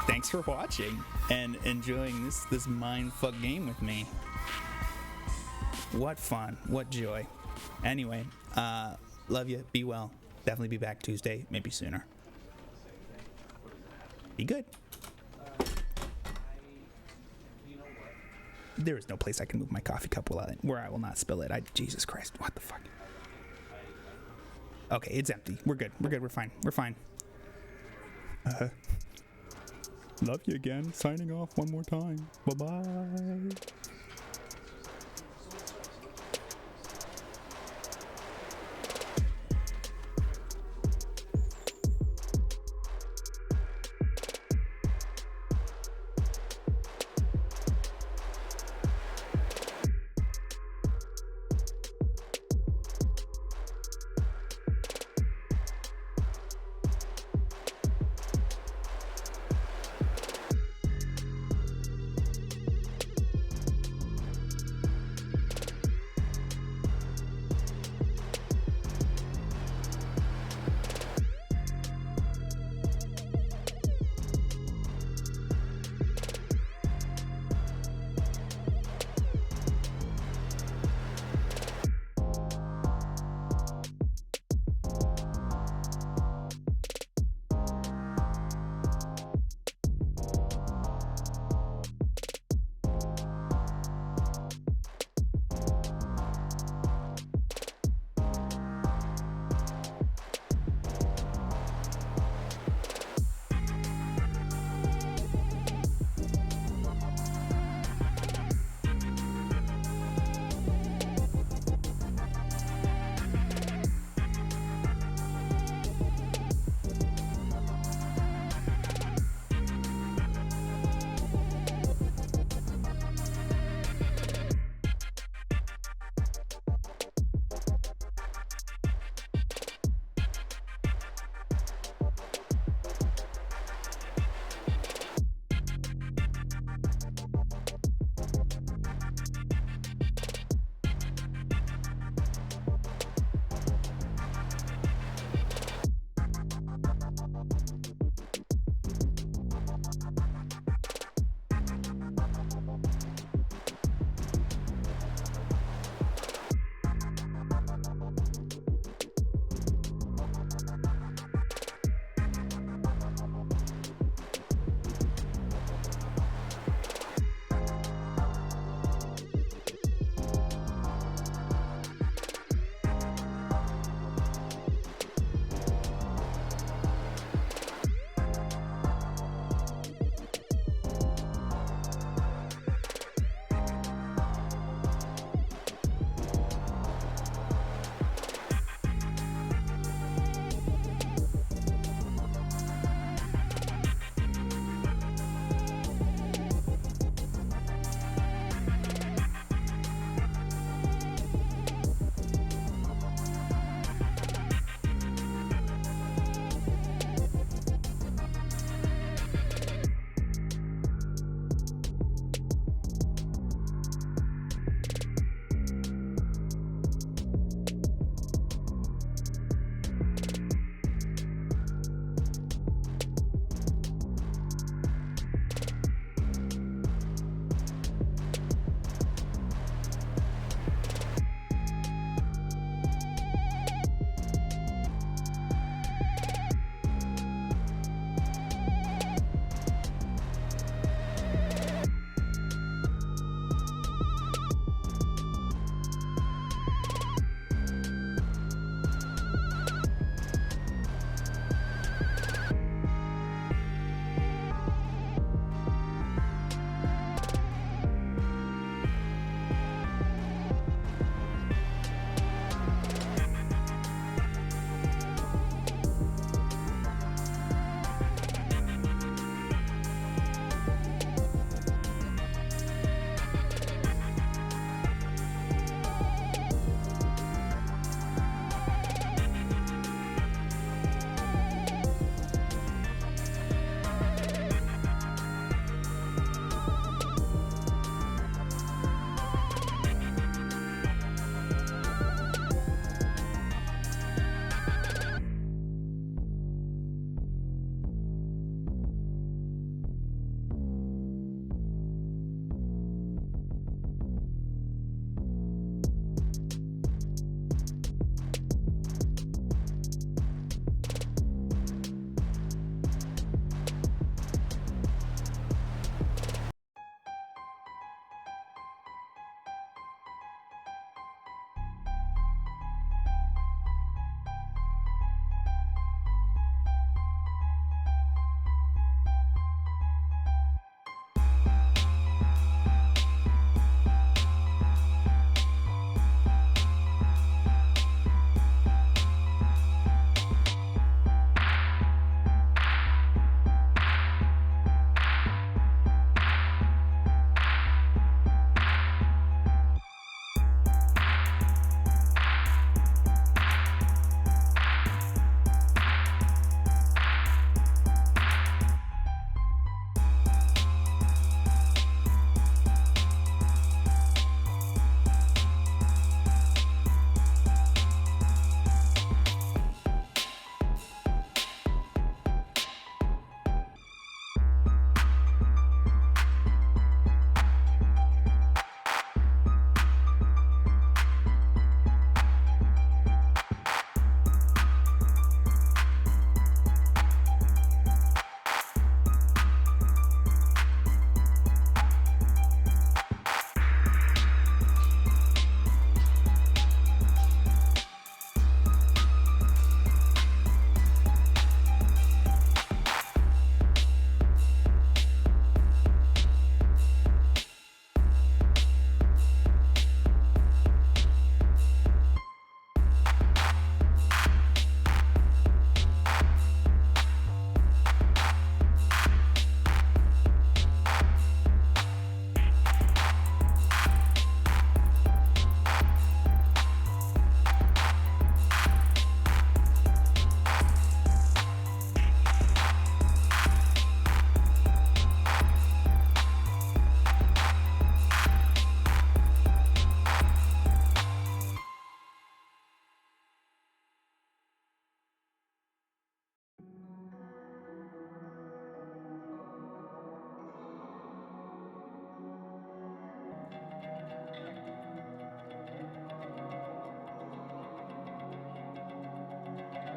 Thanks for watching and enjoying this mindfuck game with me. What fun, what joy. Anyway, love you. Be well. Definitely be back Tuesday, maybe sooner. Be good. There is no place I can move my coffee cup where I will not spill it. Jesus Christ, what the fuck? Okay, it's empty. We're good. We're fine. Love you again. Signing off one more time. Bye-bye.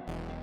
Bye.